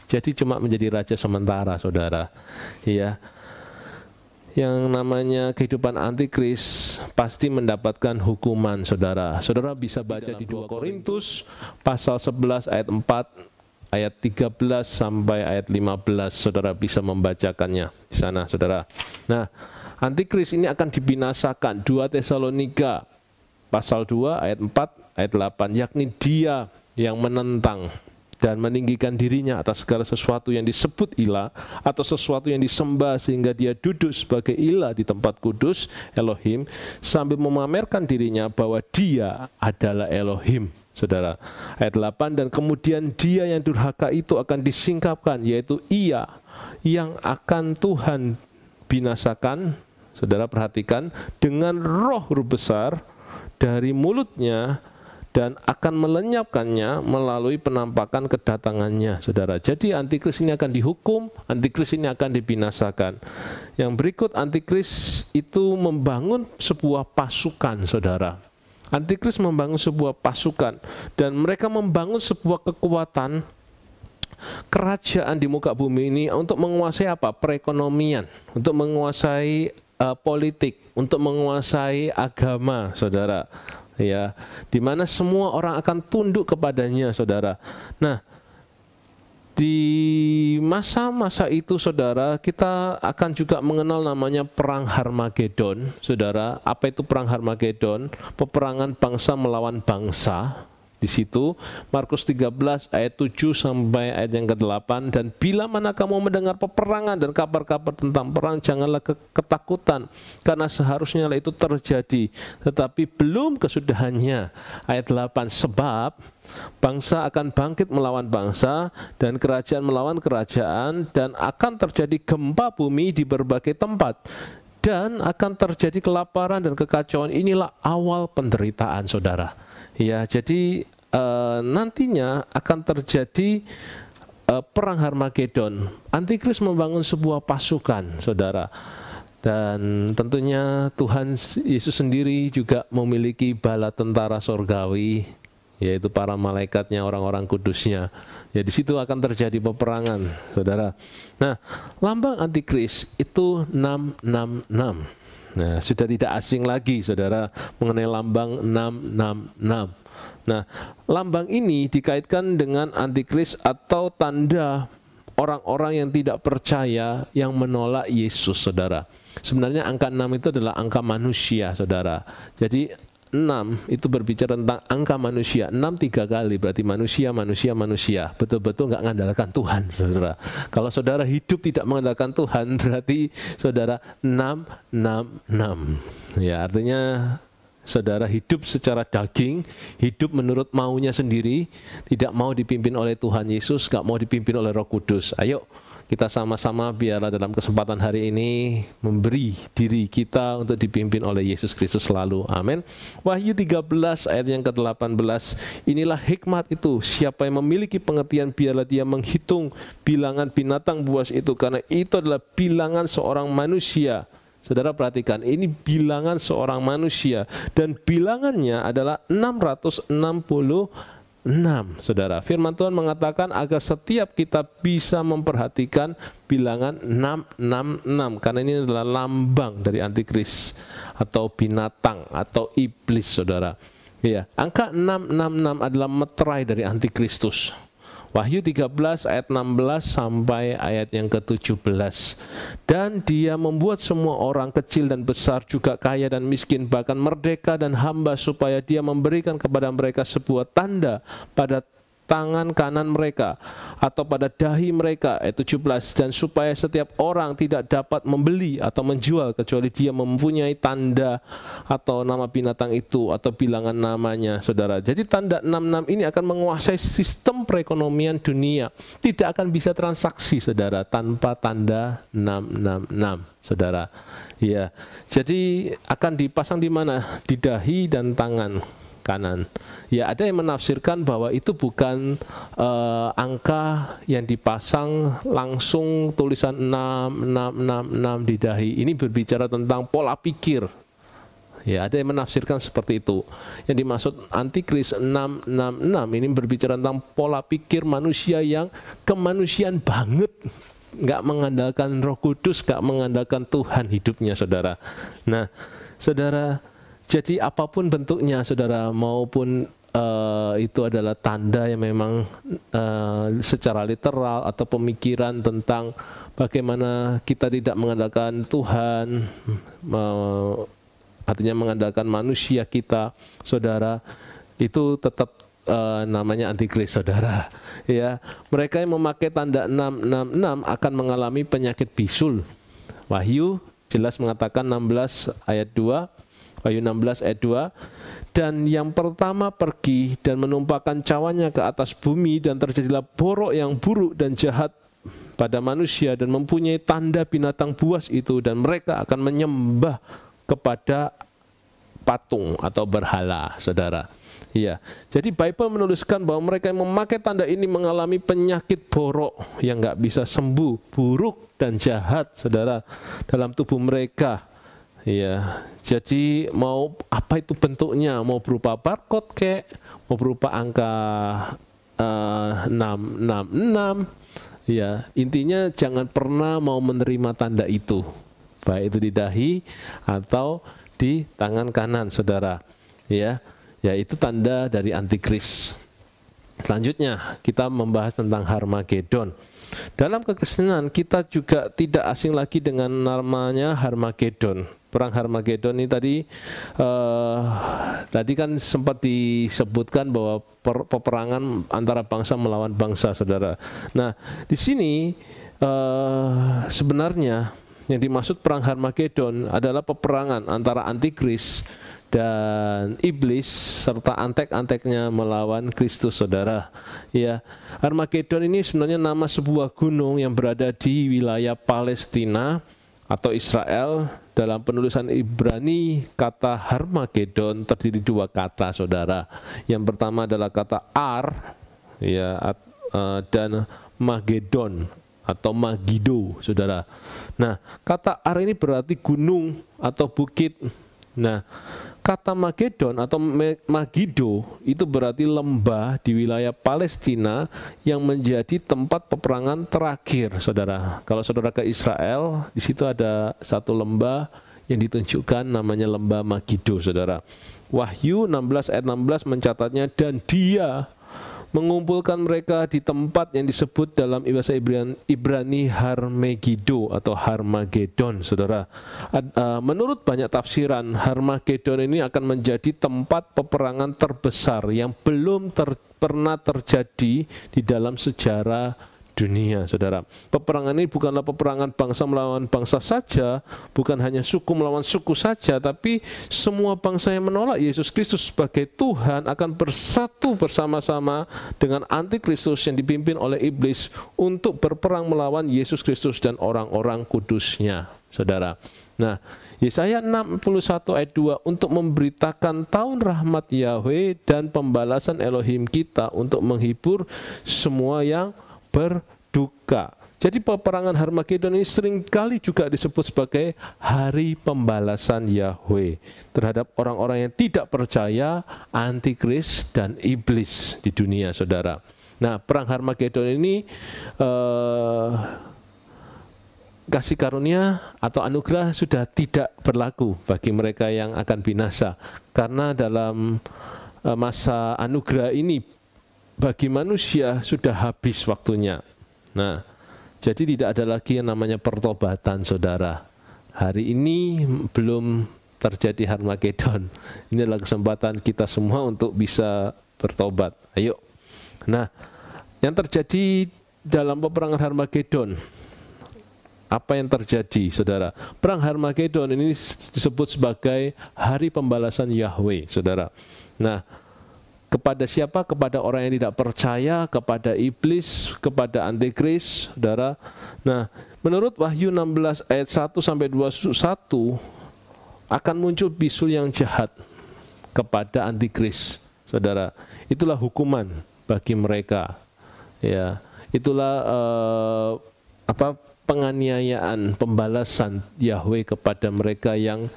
Jadi cuma menjadi raja sementara, saudara. Ya, yang namanya kehidupan antikris pasti mendapatkan hukuman, saudara. Saudara bisa baca di 2 Korintus pasal 11 ayat 4 ayat 13 sampai ayat 15, saudara bisa membacakannya di sana, saudara. Nah, antikris ini akan dibinasakan. 2 Tesalonika pasal 2 ayat 4 ayat 8, yakni dia yang menentang dan meninggikan dirinya atas segala sesuatu yang disebut ilah atau sesuatu yang disembah, sehingga dia duduk sebagai ilah di tempat kudus Elohim sambil memamerkan dirinya bahwa dia adalah Elohim. Saudara, ayat 8, dan kemudian dia yang durhaka itu akan disingkapkan, yaitu ia yang akan Tuhan binasakan. Saudara perhatikan, dengan roh besar dari mulutnya, dan akan melenyapkannya melalui penampakan kedatangannya, saudara. Jadi antikris ini akan dihukum, antikris ini akan dibinasakan. Yang berikut, antikris itu membangun sebuah pasukan, saudara. Antikris membangun sebuah pasukan, dan mereka membangun sebuah kekuatan kerajaan di muka bumi ini untuk menguasai apa? Perekonomian, untuk menguasai politik, untuk menguasai agama, saudara. Ya, di mana semua orang akan tunduk kepadanya, saudara. Nah, di masa-masa itu, saudara, kita akan juga mengenal namanya Perang Harmagedon, saudara. Apa itu Perang Harmagedon? Peperangan bangsa melawan bangsa. Di situ Markus 13 ayat 7 sampai ayat yang ke-8, dan bila mana kamu mendengar peperangan dan kabar-kabar tentang perang, janganlah ketakutan, karena seharusnya itu terjadi, tetapi belum kesudahannya. Ayat 8, sebab bangsa akan bangkit melawan bangsa dan kerajaan melawan kerajaan, dan akan terjadi gempa bumi di berbagai tempat, dan akan terjadi kelaparan dan kekacauan. Inilah awal penderitaan, saudara. Ya, jadi nantinya akan terjadi perang Harmagedon. Antikris membangun sebuah pasukan, saudara. Dan tentunya Tuhan Yesus sendiri juga memiliki bala tentara sorgawi, yaitu para malaikatnya, orang-orang kudusnya. Ya, di situ akan terjadi peperangan, saudara. Nah, lambang antikris itu 666. Nah, sudah tidak asing lagi, saudara, mengenai lambang 666. Nah, lambang ini dikaitkan dengan antikris atau tanda orang-orang yang tidak percaya, yang menolak Yesus, saudara. Sebenarnya angka 6 itu adalah angka manusia, saudara. Jadi 6 itu berbicara tentang angka manusia. 6 3 kali, berarti manusia, manusia, manusia. Betul-betul nggak mengandalkan Tuhan, saudara. Kalau saudara hidup tidak mengandalkan Tuhan, berarti saudara 666. Ya, artinya saudara hidup secara daging, hidup menurut maunya sendiri, tidak mau dipimpin oleh Tuhan Yesus, nggak mau dipimpin oleh Roh Kudus. Ayo, kita sama-sama biarlah dalam kesempatan hari ini memberi diri kita untuk dipimpin oleh Yesus Kristus selalu. Amin. Wahyu 13 ayat yang ke-18. Inilah hikmat itu, siapa yang memiliki pengertian biarlah dia menghitung bilangan binatang buas itu, karena itu adalah bilangan seorang manusia. Saudara perhatikan, ini bilangan seorang manusia, dan bilangannya adalah 666. Saudara, firman Tuhan mengatakan agar setiap kita bisa memperhatikan bilangan 666, karena ini adalah lambang dari antikris atau binatang atau iblis, saudara. Ya, angka 666 adalah meterai dari antikristus. Wahyu 13 ayat 16 sampai ayat yang ke-17. Dan dia membuat semua orang kecil dan besar, juga kaya dan miskin, bahkan merdeka dan hamba, supaya dia memberikan kepada mereka sebuah tanda pada tangan kanan mereka atau pada dahi mereka, ayat 17, dan supaya setiap orang tidak dapat membeli atau menjual kecuali dia mempunyai tanda atau nama binatang itu atau bilangan namanya, saudara. Jadi tanda 66 ini akan menguasai sistem perekonomian dunia. Tidak akan bisa transaksi, saudara, tanpa tanda 666, saudara. Ya, jadi akan dipasang di mana? Di dahi dan tangan kanan. Ya, ada yang menafsirkan bahwa itu bukan angka yang dipasang langsung tulisan 666 di dahi. Ini berbicara tentang pola pikir. Ya, ada yang menafsirkan seperti itu. Yang dimaksud antikris 666 ini berbicara tentang pola pikir manusia yang kemanusiaan banget, nggak mengandalkan Roh Kudus, nggak mengandalkan Tuhan hidupnya, saudara. Nah, saudara, jadi apapun bentuknya, saudara, maupun itu adalah tanda yang memang secara literal atau pemikiran tentang bagaimana kita tidak mengandalkan Tuhan, artinya mengandalkan manusia kita, saudara, itu tetap namanya antikris, saudara. Ya, mereka yang memakai tanda 666 akan mengalami penyakit bisul. Wahyu jelas mengatakan 16 ayat 2. Wahyu 16 ayat 2, dan yang pertama pergi dan menumpahkan cawannya ke atas bumi, dan terjadilah borok yang buruk dan jahat pada manusia, dan mempunyai tanda binatang buas itu, dan mereka akan menyembah kepada patung atau berhala, saudara. Iya, jadi Bible menuliskan bahwa mereka yang memakai tanda ini mengalami penyakit borok yang nggak bisa sembuh, buruk dan jahat, saudara, dalam tubuh mereka. Iya, jadi mau apa itu bentuknya, mau berupa barcode kek, mau berupa angka 666, ya intinya jangan pernah mau menerima tanda itu, baik itu di dahi atau di tangan kanan, saudara. Ya, itu tanda dari antikris. Selanjutnya kita membahas tentang Harmagedon. Dalam kekristenan kita juga tidak asing lagi dengan namanya Harmagedon. Perang Harmagedon ini tadi kan sempat disebutkan bahwa peperangan antara bangsa melawan bangsa, saudara. Nah, di sini sebenarnya yang dimaksud perang Harmagedon adalah peperangan antara antikris dan iblis serta antek-anteknya melawan Kristus, saudara. Ya, Harmagedon ini sebenarnya nama sebuah gunung yang berada di wilayah Palestina atau Israel. Dalam penulisan Ibrani, kata Harmagedon terdiri dua kata, saudara. Yang pertama adalah kata Ar, ya, dan Magedon atau Magido, saudara. Nah, kata Ar ini berarti gunung atau bukit. Nah, kata Magedon atau Magido itu berarti lembah di wilayah Palestina yang menjadi tempat peperangan terakhir, saudara. Kalau saudara ke Israel, di situ ada satu lembah yang ditunjukkan namanya lembah Magido, saudara. Wahyu 16 ayat 16 mencatatnya, dan dia mengumpulkan mereka di tempat yang disebut dalam bahasa Ibrani Harmegido atau Harmagedon, saudara. Menurut banyak tafsiran, Harmagedon ini akan menjadi tempat peperangan terbesar yang belum pernah terjadi di dalam sejarah dunia, saudara. Peperangan ini bukanlah peperangan bangsa melawan bangsa saja, bukan hanya suku melawan suku saja, tapi semua bangsa yang menolak Yesus Kristus sebagai Tuhan akan bersatu bersama-sama dengan antikristus yang dipimpin oleh iblis untuk berperang melawan Yesus Kristus dan orang-orang kudusnya, saudara. Nah, Yesaya 61 ayat 2, untuk memberitakan tahun rahmat Yahweh dan pembalasan Elohim kita untuk menghibur semua yang berduka. Jadi peperangan Harmagedon ini seringkali juga disebut sebagai hari pembalasan Yahweh terhadap orang-orang yang tidak percaya, antikris dan iblis di dunia, saudara. Nah, perang Harmagedon ini kasih karunia atau anugerah sudah tidak berlaku bagi mereka yang akan binasa, karena dalam masa anugerah ini bagi manusia sudah habis waktunya. Nah, jadi tidak ada lagi yang namanya pertobatan, saudara. Hari ini belum terjadi Harmagedon. Ini adalah kesempatan kita semua untuk bisa bertobat. Ayo. Nah, yang terjadi dalam peperangan Harmagedon, apa yang terjadi, saudara? Perang Harmagedon ini disebut sebagai hari pembalasan Yahweh, saudara. Nah, kepada siapa? Kepada orang yang tidak percaya, kepada iblis, kepada antikris, saudara. Nah, menurut Wahyu 16 ayat 1 sampai 21 akan muncul bisul yang jahat kepada antikris, saudara. Itulah hukuman bagi mereka. Ya, itulah penganiayaan, pembalasan Yahweh kepada mereka yang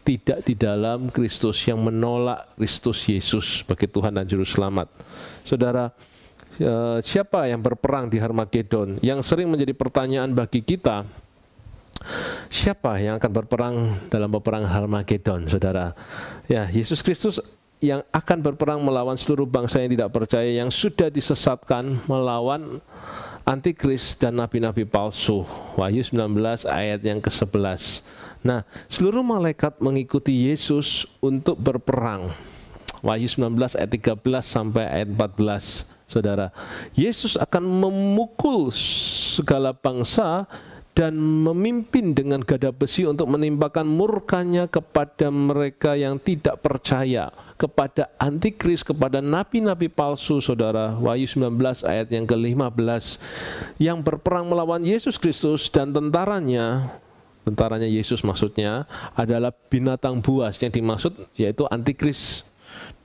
tidak di dalam Kristus, yang menolak Kristus Yesus sebagai Tuhan dan Juru Selamat. Saudara, siapa yang berperang di Harmagedon? Yang sering menjadi pertanyaan bagi kita, siapa yang akan berperang dalam peperangan Harmagedon, saudara? Ya, Yesus Kristus yang akan berperang melawan seluruh bangsa yang tidak percaya, yang sudah disesatkan, melawan antikris dan nabi-nabi palsu. Wahyu 19 ayat yang ke-11. Nah, seluruh malaikat mengikuti Yesus untuk berperang. Wahyu 19 ayat 13 sampai ayat 14, saudara. Yesus akan memukul segala bangsa dan memimpin dengan gada besi untuk menimpakan murkanya kepada mereka yang tidak percaya, kepada antikris, kepada nabi-nabi palsu, saudara. Wahyu 19 ayat yang ke-15, yang berperang melawan Yesus Kristus dan tentaranya Yesus maksudnya adalah binatang buas, yang dimaksud yaitu antikris.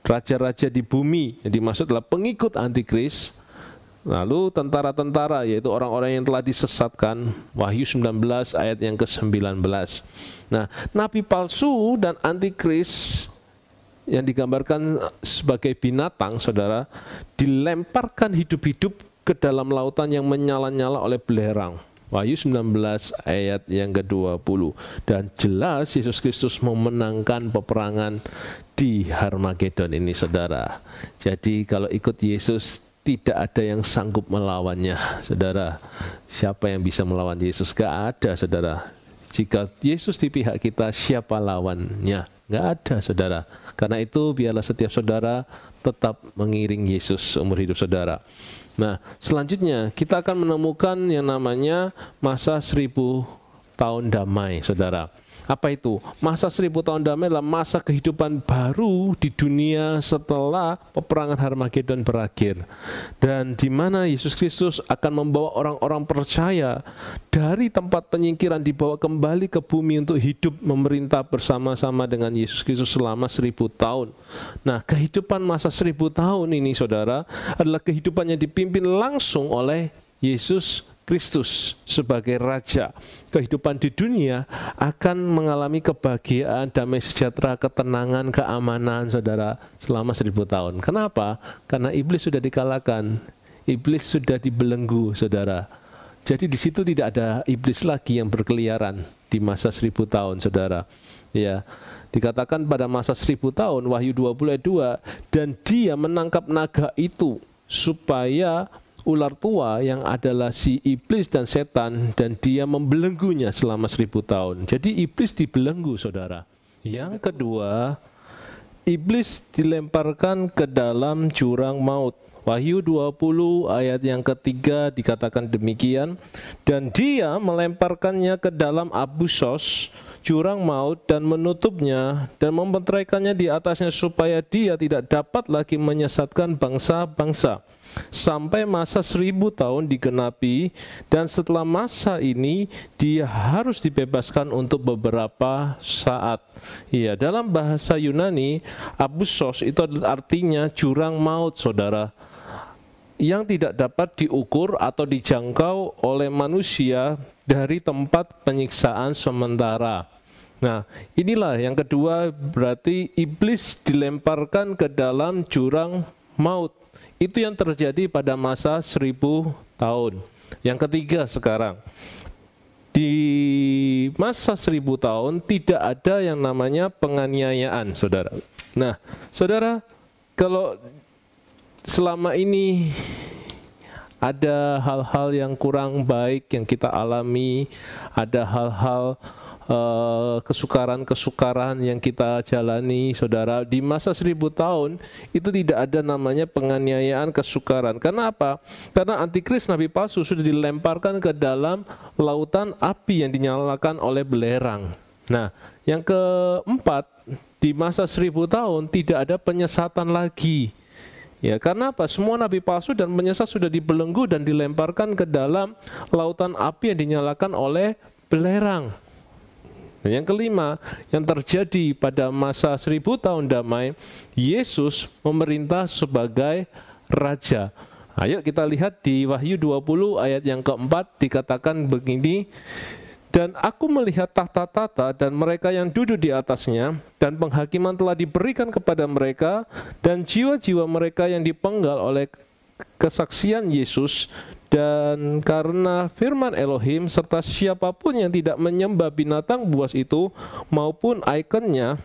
raja-raja di bumi, yang dimaksud adalah pengikut antikris. Lalu tentara-tentara, yaitu orang-orang yang telah disesatkan, Wahyu 19 ayat yang ke-19. Nah, nabi palsu dan antikris yang digambarkan sebagai binatang, saudara, dilemparkan hidup-hidup ke dalam lautan yang menyala-nyala oleh belerang. Wahyu 19 ayat yang ke-20. Dan jelas Yesus Kristus memenangkan peperangan di Harmagedon ini, saudara. Jadi kalau ikut Yesus, tidak ada yang sanggup melawannya, saudara. Siapa yang bisa melawan Yesus? Gak ada, saudara. Jika Yesus di pihak kita, siapa lawannya? Gak ada, saudara. Karena itu biarlah setiap saudara tetap mengiring Yesus seumur hidup saudara. Nah, selanjutnya kita akan menemukan yang namanya masa 1000 tahun damai, saudara. Apa itu? Masa 1000 tahun damai adalah masa kehidupan baru di dunia setelah peperangan Harmagedon berakhir. Dan di mana Yesus Kristus akan membawa orang-orang percaya dari tempat penyingkiran dibawa kembali ke bumi untuk hidup memerintah bersama-sama dengan Yesus Kristus selama 1000 tahun. Nah, kehidupan masa 1000 tahun ini, saudara, adalah kehidupan yang dipimpin langsung oleh Yesus Kristus sebagai Raja. Kehidupan di dunia akan mengalami kebahagiaan, damai sejahtera, ketenangan, keamanan, saudara, selama 1000 tahun. Kenapa? Karena iblis sudah dikalahkan, iblis sudah dibelenggu, saudara. Jadi di situ tidak ada iblis lagi yang berkeliaran di masa 1000 tahun, saudara. Ya, dikatakan pada masa 1000 tahun, Wahyu 20 ayat 2, dan dia menangkap naga itu supaya ular tua yang adalah si iblis dan setan, dan dia membelenggunya selama 1000 tahun. Jadi iblis dibelenggu, saudara. Yang kedua, iblis dilemparkan ke dalam jurang maut. Wahyu 20 ayat yang ketiga dikatakan demikian, dan dia melemparkannya ke dalam Abu Sos, jurang maut, dan menutupnya dan membenteraikannya di atasnya supaya dia tidak dapat lagi menyesatkan bangsa-bangsa sampai masa 1000 tahun digenapi, dan setelah masa ini dia harus dibebaskan untuk beberapa saat. Iya, dalam bahasa Yunani, Abu Sos itu artinya jurang maut, saudara, yang tidak dapat diukur atau dijangkau oleh manusia dari tempat penyiksaan sementara. Nah, inilah yang kedua, berarti iblis dilemparkan ke dalam jurang maut. Itu yang terjadi pada masa 1000 tahun. Yang ketiga sekarang, di masa 1000 tahun tidak ada yang namanya penganiayaan, saudara. Nah, saudara, kalau selama ini ada hal-hal yang kurang baik yang kita alami, ada hal-hal kesukaran-kesukaran yang kita jalani, saudara, di masa 1000 tahun itu tidak ada namanya penganiayaan, kesukaran. Karena apa? Karena antikris, nabi palsu, sudah dilemparkan ke dalam lautan api yang dinyalakan oleh belerang. Nah, yang keempat, di masa 1000 tahun tidak ada penyesatan lagi. Ya, karena apa? Semua nabi palsu dan penyesat sudah dibelenggu dan dilemparkan ke dalam lautan api yang dinyalakan oleh belerang. Dan yang kelima, yang terjadi pada masa 1000 tahun damai, Yesus memerintah sebagai Raja. Ayo kita lihat di Wahyu 20 ayat yang keempat, dikatakan begini, dan aku melihat tahta-tahta dan mereka yang duduk di atasnya, dan penghakiman telah diberikan kepada mereka, dan jiwa-jiwa mereka yang dipenggal oleh kesaksian Yesus, dan karena firman Elohim, serta siapapun yang tidak menyembah binatang buas itu maupun ikonnya,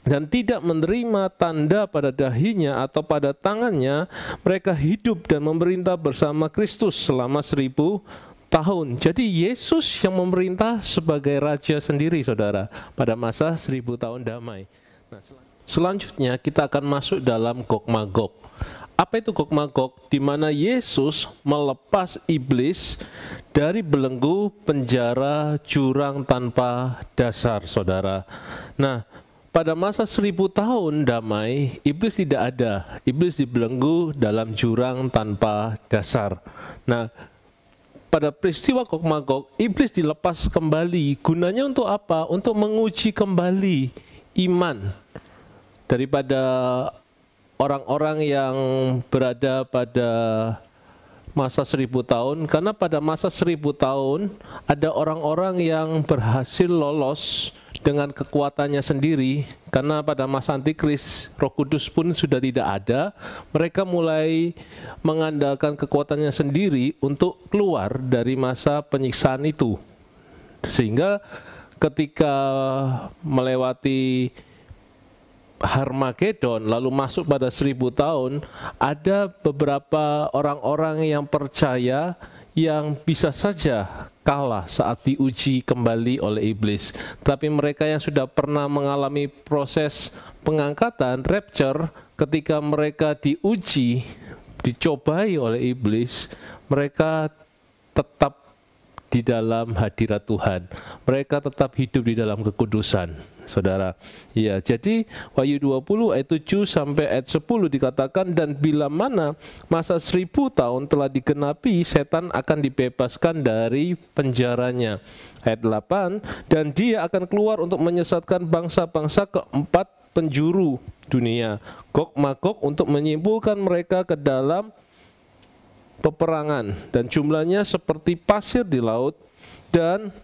dan tidak menerima tanda pada dahinya atau pada tangannya, mereka hidup dan memerintah bersama Kristus selama 1000 tahun. Jadi Yesus yang memerintah sebagai Raja sendiri, saudara, pada masa 1000 tahun damai. Nah, selanjutnya kita akan masuk dalam Gog Magog. Apa itu Gog Magog? Di mana Yesus melepas iblis dari belenggu penjara jurang tanpa dasar, saudara. Nah, pada masa 1000 tahun damai, iblis tidak ada. Iblis dibelenggu dalam jurang tanpa dasar. Nah, pada peristiwa Gog Magog, iblis dilepas kembali. Gunanya untuk apa? Untuk menguji kembali iman daripada orang-orang yang berada pada masa 1000 tahun, karena pada masa 1000 tahun ada orang-orang yang berhasil lolos dengan kekuatannya sendiri, karena pada masa antikris Roh Kudus pun sudah tidak ada. Mereka mulai mengandalkan kekuatannya sendiri untuk keluar dari masa penyiksaan itu, sehingga ketika melewati Harmagedon lalu masuk pada 1000 tahun, ada beberapa orang-orang yang percaya yang bisa saja kalah saat diuji kembali oleh iblis. Tapi mereka yang sudah pernah mengalami proses pengangkatan, rapture, ketika mereka diuji, dicobai oleh iblis, mereka tetap di dalam hadirat Tuhan. Mereka tetap hidup di dalam kekudusan, saudara. Ya, jadi Wahyu 20 ayat 7 sampai ayat 10 dikatakan, dan bila mana masa 1000 tahun telah digenapi, setan akan dibebaskan dari penjaranya. Ayat 8, dan dia akan keluar untuk menyesatkan bangsa-bangsa ke 4 penjuru dunia, Gog Magog, untuk menyimpulkan mereka ke dalam peperangan, dan jumlahnya seperti pasir di laut. Dan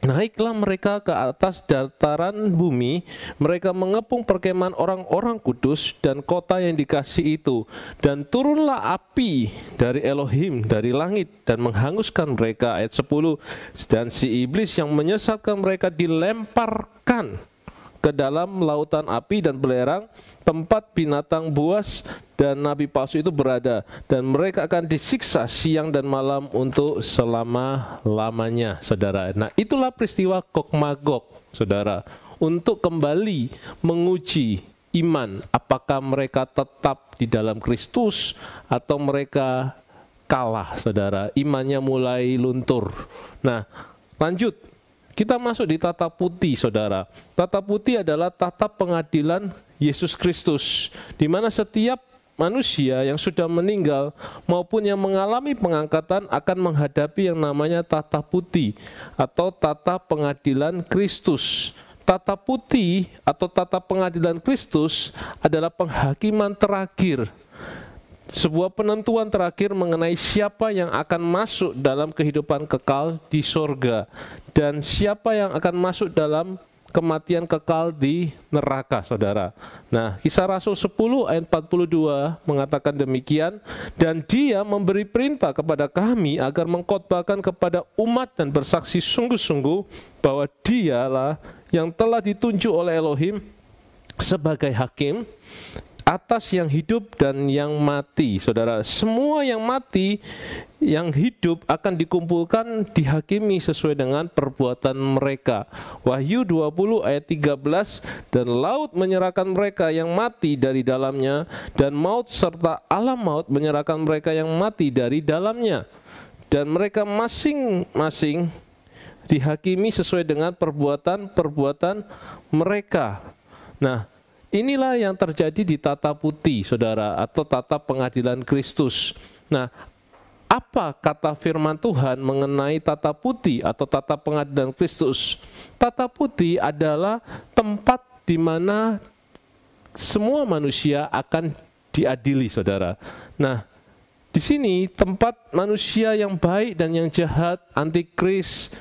naiklah mereka ke atas dataran bumi, mereka mengepung perkemahan orang-orang kudus dan kota yang dikasihi itu. Dan turunlah api dari Elohim dari langit dan menghanguskan mereka. Ayat 10, dan si iblis yang menyesatkan mereka dilemparkan ke dalam lautan api dan belerang, tempat binatang buas dan nabi palsu itu berada, dan mereka akan disiksa siang dan malam untuk selama-lamanya, saudara. Nah, itulah peristiwa Gog Magog, saudara, untuk kembali menguji iman, apakah mereka tetap di dalam Kristus atau mereka kalah, saudara, imannya mulai luntur. Nah, lanjut. Kita masuk di tata putih, saudara. Tata putih adalah tata pengadilan Yesus Kristus, di mana setiap manusia yang sudah meninggal maupun yang mengalami pengangkatan akan menghadapi yang namanya tata putih atau tata pengadilan Kristus. Tata putih atau tata pengadilan Kristus adalah penghakiman terakhir, sebuah penentuan terakhir mengenai siapa yang akan masuk dalam kehidupan kekal di sorga dan siapa yang akan masuk dalam kematian kekal di neraka, saudara. Nah, Kisah Rasul 10 ayat 42 mengatakan demikian, dan dia memberi perintah kepada kami agar mengkhotbahkan kepada umat dan bersaksi sungguh-sungguh bahwa dialah yang telah ditunjuk oleh Elohim sebagai hakim atas yang hidup dan yang mati, saudara. Semua yang mati, yang hidup akan dikumpulkan, dihakimi sesuai dengan perbuatan mereka. Wahyu 20 ayat 13, dan laut menyerahkan mereka yang mati dari dalamnya, dan maut serta alam maut menyerahkan mereka yang mati dari dalamnya. Dan mereka masing-masing dihakimi sesuai dengan perbuatan-perbuatan mereka. Nah, inilah yang terjadi di tata putih, saudara, atau tata pengadilan Kristus. Nah, apa kata firman Tuhan mengenai tata putih atau tata pengadilan Kristus? Tata putih adalah tempat di mana semua manusia akan diadili, saudara. Nah, di sini tempat manusia yang baik dan yang jahat, antikris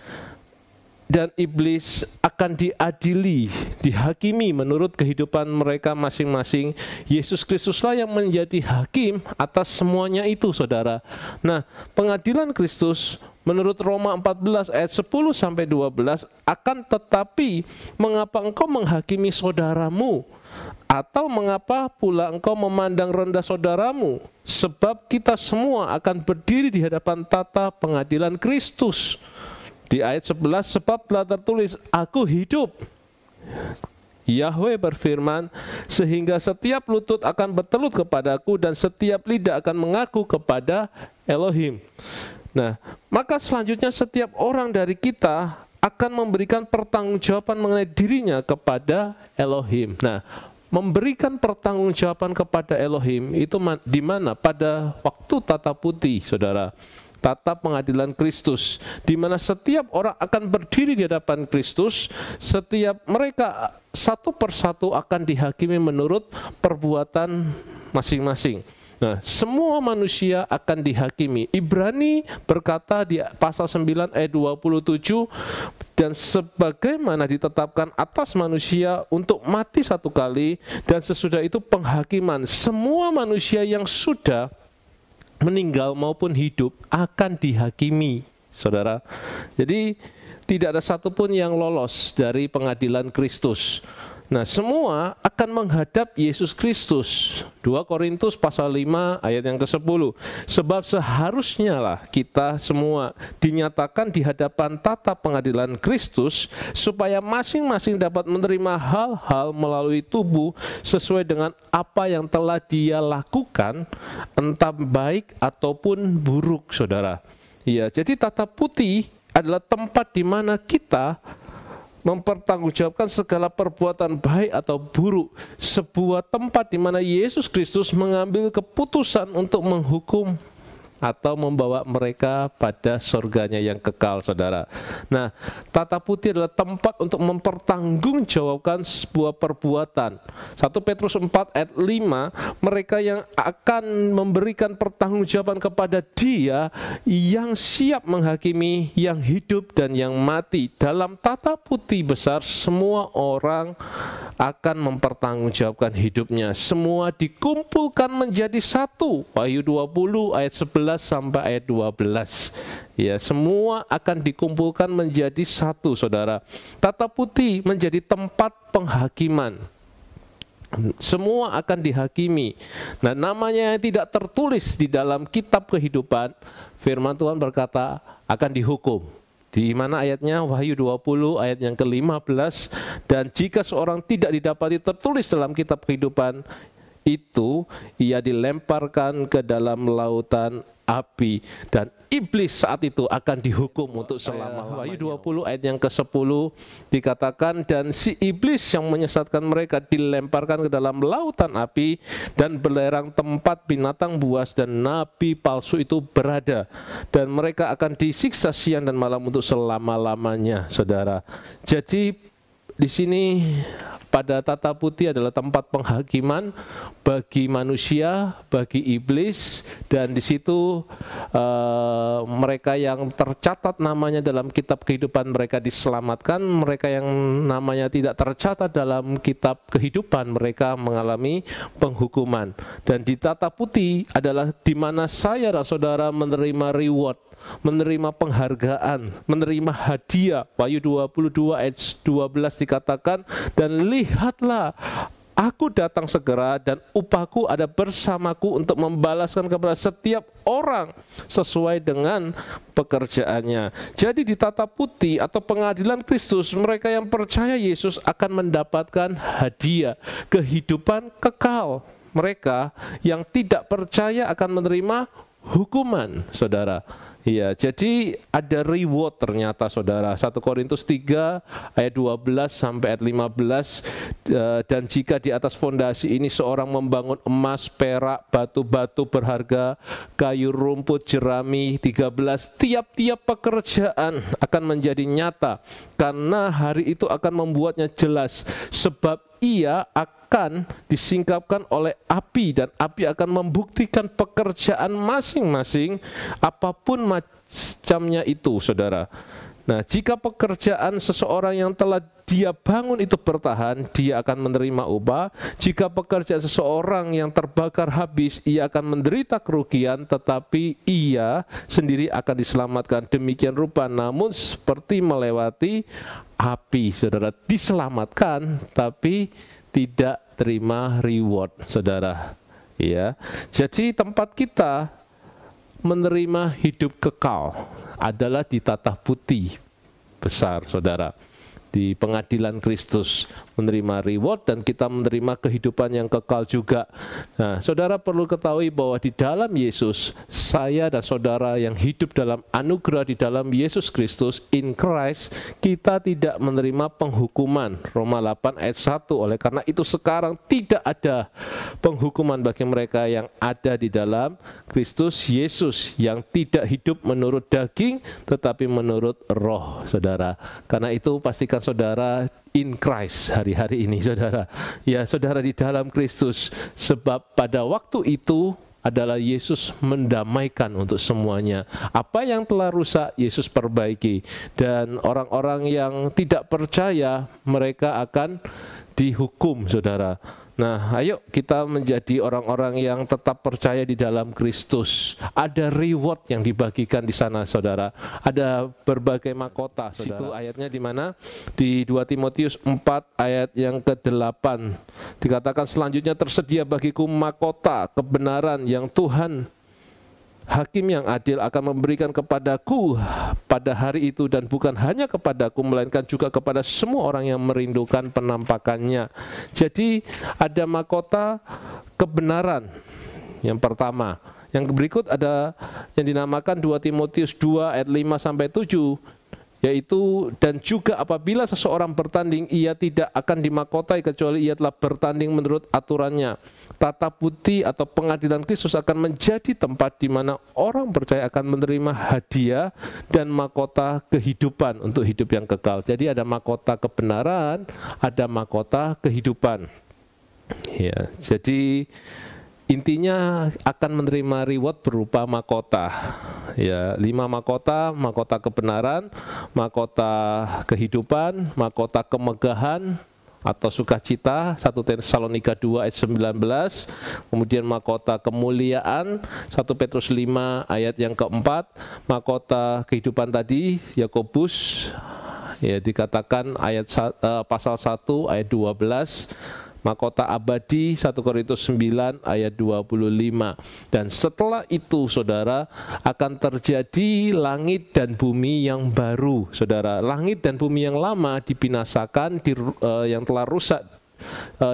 dan iblis akan diadili, dihakimi menurut kehidupan mereka masing-masing. Yesus Kristuslah yang menjadi hakim atas semuanya itu, saudara. Nah, pengadilan Kristus menurut Roma 14 ayat 10 sampai 12, akan tetapi mengapa engkau menghakimi saudaramu? Atau mengapa pula engkau memandang rendah saudaramu? Sebab kita semua akan berdiri di hadapan tata pengadilan Kristus. Di ayat 11, sebab telah tertulis, aku hidup, Yahweh berfirman, sehingga setiap lutut akan bertelut kepadaku dan setiap lidah akan mengaku kepada Elohim. Nah, maka selanjutnya setiap orang dari kita akan memberikan pertanggungjawaban mengenai dirinya kepada Elohim. Nah, memberikan pertanggungjawaban kepada Elohim itu di mana? Pada waktu tata putih, saudara. tata pengadilan Kristus, di mana setiap orang akan berdiri di hadapan Kristus, setiap mereka satu persatu akan dihakimi menurut perbuatan masing-masing. Nah, semua manusia akan dihakimi. Ibrani berkata di pasal 9 ayat 27, dan sebagaimana ditetapkan atas manusia untuk mati satu kali, dan sesudah itu penghakiman, semua manusia yang sudah meninggal maupun hidup akan dihakimi, saudara. Jadi tidak ada satupun yang lolos dari pengadilan Kristus. Nah, semua akan menghadap Yesus Kristus. 2 Korintus pasal 5 ayat yang ke-10. Sebab seharusnya lah kita semua dinyatakan di hadapan tata pengadilan Kristus, supaya masing-masing dapat menerima hal-hal melalui tubuh sesuai dengan apa yang telah dia lakukan, entah baik ataupun buruk, saudara. Ya, jadi tata putih adalah tempat di mana kita mempertanggungjawabkan segala perbuatan baik atau buruk. Sebuah tempat di mana Yesus Kristus mengambil keputusan untuk menghukum atau membawa mereka pada surganya yang kekal, saudara. Nah, tata putih adalah tempat untuk mempertanggungjawabkan sebuah perbuatan. 1 Petrus 4 ayat 5, mereka yang akan memberikan pertanggungjawaban kepada Dia yang siap menghakimi yang hidup dan yang mati. Dalam tata putih besar, semua orang akan mempertanggungjawabkan hidupnya. Semua dikumpulkan menjadi satu. Wahyu 20 ayat 11 sampai ayat 12. Ya, semua akan dikumpulkan menjadi satu, saudara. Tata putih menjadi tempat penghakiman. Semua akan dihakimi. Nah, namanya yang tidak tertulis di dalam kitab kehidupan, firman Tuhan berkata akan dihukum. Di mana ayatnya? Wahyu 20 ayat yang ke-15. Dan jika seorang tidak didapati tertulis dalam kitab kehidupan itu, ia dilemparkan ke dalam lautan api, dan iblis saat itu akan dihukum untuk selama-lamanya. Wahyu 20 ayat yang ke-10 dikatakan, dan si iblis yang menyesatkan mereka dilemparkan ke dalam lautan api, dan belerang tempat binatang buas dan nabi palsu itu berada, dan mereka akan disiksa siang dan malam untuk selama-lamanya, saudara. Jadi di sini pada tata putih adalah tempat penghakiman bagi manusia, bagi iblis, dan di situ mereka yang tercatat namanya dalam kitab kehidupan mereka diselamatkan, mereka yang namanya tidak tercatat dalam kitab kehidupan mereka mengalami penghukuman. Dan di tata putih adalah di mana saya dan saudara menerima reward, menerima penghargaan, menerima hadiah. Wahyu 22 ayat 12 dikatakan, dan lihatlah, aku datang segera dan upahku ada bersamaku untuk membalaskan kepada setiap orang sesuai dengan pekerjaannya. Jadi di tata putih atau pengadilan Kristus, mereka yang percaya Yesus akan mendapatkan hadiah kehidupan kekal. Mereka yang tidak percaya akan menerima hukuman, saudara. Iya, jadi ada reward ternyata, saudara. 1 Korintus 3 ayat 12 sampai ayat 15. Dan jika di atas fondasi ini seorang membangun emas, perak, batu-batu berharga, kayu, rumput, jerami, 13, tiap-tiap pekerjaan akan menjadi nyata, karena hari itu akan membuatnya jelas, sebab ia akan disingkapkan oleh api, dan api akan membuktikan pekerjaan masing-masing apapun macamnya itu, saudara. Nah, jika pekerjaan seseorang yang telah dia bangun itu bertahan, dia akan menerima upah. Jika pekerjaan seseorang yang terbakar habis, ia akan menderita kerugian, tetapi ia sendiri akan diselamatkan. Demikian rupa, namun seperti melewati api, saudara. Diselamatkan, tapi tidak terima reward, saudara. Ya, jadi tempat kita menerima hidup kekal adalah di tata putih besar, saudara, di pengadilan Kristus. menerima reward dan kita menerima kehidupan yang kekal juga. Nah, saudara perlu ketahui bahwa di dalam Yesus, saya dan saudara yang hidup dalam anugerah di dalam Yesus Kristus, in Christ, kita tidak menerima penghukuman. Roma 8 ayat 1. Oleh karena itu sekarang tidak ada penghukuman bagi mereka yang ada di dalam Kristus Yesus, yang tidak hidup menurut daging tetapi menurut roh, saudara. Karena itu pastikan saudara in Christ hari-hari ini, saudara. Ya, saudara di dalam Kristus. Sebab pada waktu itu adalah Yesus mendamaikan untuk semuanya. Apa yang telah rusak, Yesus perbaiki. Dan orang-orang yang tidak percaya, mereka akan dihukum, saudara. Nah, ayo kita menjadi orang-orang yang tetap percaya di dalam Kristus. Ada reward yang dibagikan di sana, saudara. Ada berbagai mahkota, saudara. Itu ayatnya di mana? Di 2 Timotius 4 ayat yang ke-8. Dikatakan selanjutnya, tersedia bagiku mahkota kebenaran yang Tuhan Hakim yang adil akan memberikan kepadaku pada hari itu, dan bukan hanya kepadaku melainkan juga kepada semua orang yang merindukan penampakannya. Jadi ada mahkota kebenaran yang pertama. Yang berikut ada yang dinamakan 2 Timotius 2 ayat 5-7, yaitu dan juga apabila seseorang bertanding, ia tidak akan dimahkotai kecuali ia telah bertanding menurut aturannya. Tata putih atau pengadilan Kristus akan menjadi tempat di mana orang percaya akan menerima hadiah dan mahkota kehidupan untuk hidup yang kekal. Jadi ada mahkota kebenaran, ada mahkota kehidupan. Ya, jadi intinya akan menerima reward berupa mahkota. Ya, 5 mahkota: mahkota kebenaran, mahkota kehidupan, mahkota kemegahan atau sukacita, 1 Tesalonika 2 ayat 19, kemudian mahkota kemuliaan, 1 Petrus 5 ayat yang keempat, mahkota kehidupan tadi, Yakobus, ya dikatakan ayat pasal 1 ayat 12, mahkota abadi 1 Korintus 9 ayat 25. Dan setelah itu, saudara, akan terjadi langit dan bumi yang baru, saudara. Langit dan bumi yang lama dibinasakan, yang telah rusak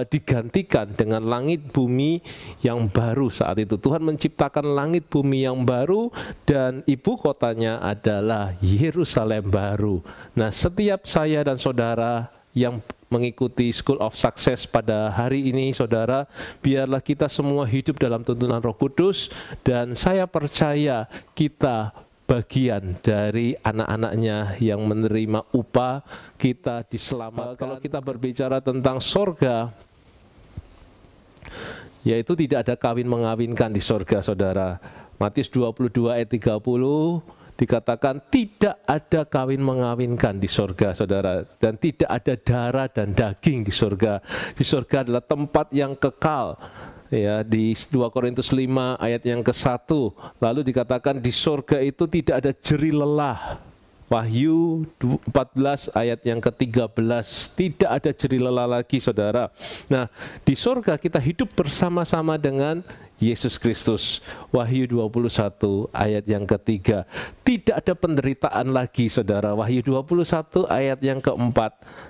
digantikan dengan langit bumi yang baru. Saat itu Tuhan menciptakan langit bumi yang baru dan ibu kotanya adalah Yerusalem baru. Nah, setiap saya dan saudara yang mengikuti School of Success pada hari ini, saudara, biarlah kita semua hidup dalam tuntunan Roh Kudus, dan saya percaya kita bagian dari anak-anaknya yang menerima upah, kita diselamatkan. Kalau kita berbicara tentang sorga, yaitu tidak ada kawin mengawinkan di sorga, saudara. Matius 22 ayat 30 dikatakan tidak ada kawin mengawinkan di sorga, saudara, dan tidak ada darah dan daging di sorga. Di sorga adalah tempat yang kekal. Ya, di 2 Korintus 5 ayat yang ke-1, lalu dikatakan di sorga itu tidak ada jerih lelah. Wahyu 14 ayat yang ke-13, tidak ada jerih lelah lagi, saudara. Nah, di sorga kita hidup bersama-sama dengan Yesus Kristus. Wahyu 21 ayat yang ke-3. Tidak ada penderitaan lagi, saudara. Wahyu 21 ayat yang ke-4.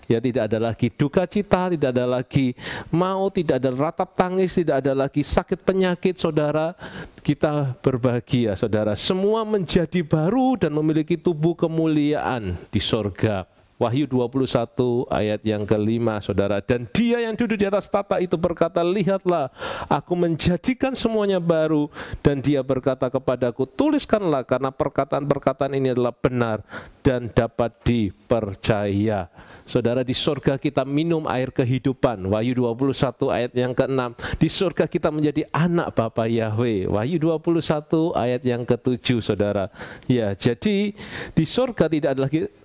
Ya, tidak ada lagi duka cita, tidak ada lagi maut, tidak ada ratap tangis, tidak ada lagi sakit penyakit, saudara. Kita berbahagia, saudara. Semua menjadi baru dan memiliki tubuh kemuliaan di sorga. Wahyu 21 ayat yang ke-5, saudara. Dan dia yang duduk di atas tahta itu berkata, lihatlah, aku menjadikan semuanya baru. Dan dia berkata kepadaku, tuliskanlah, karena perkataan-perkataan ini adalah benar dan dapat dipercaya. Saudara, di surga kita minum air kehidupan. Wahyu 21 ayat yang ke-6. Di surga kita menjadi anak Bapa Yahweh. Wahyu 21 ayat yang ke-7, saudara. Ya, jadi di surga tidak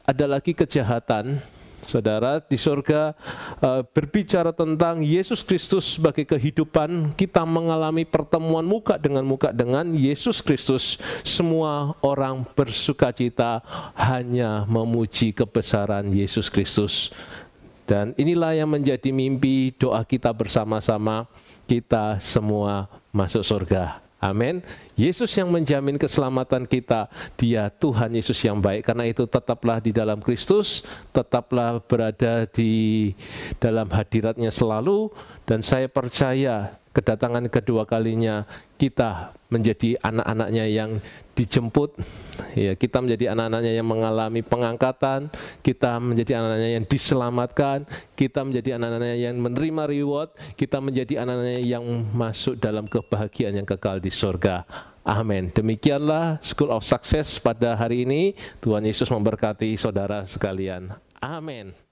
ada lagi kejahatan, saudara. Di surga berbicara tentang Yesus Kristus sebagai kehidupan. Kita mengalami pertemuan muka dengan Yesus Kristus. Semua orang bersukacita hanya memuji kebesaran Yesus Kristus. Dan inilah yang menjadi mimpi doa kita bersama-sama. Kita semua masuk surga. Amin. Yesus yang menjamin keselamatan kita, Dia Tuhan Yesus yang baik. Karena itu tetaplah di dalam Kristus, tetaplah berada di dalam hadirat-Nya selalu, dan saya percaya kedatangan kedua kalinya kita menjadi anak-anak-Nya yang dijemput, ya, kita menjadi anak-anak-Nya yang mengalami pengangkatan, kita menjadi anak-anak-Nya yang diselamatkan, kita menjadi anak-anak-Nya yang menerima reward, kita menjadi anak-anak-Nya yang masuk dalam kebahagiaan yang kekal di surga. Amin. Demikianlah School of Success pada hari ini. Tuhan Yesus memberkati saudara sekalian. Amin.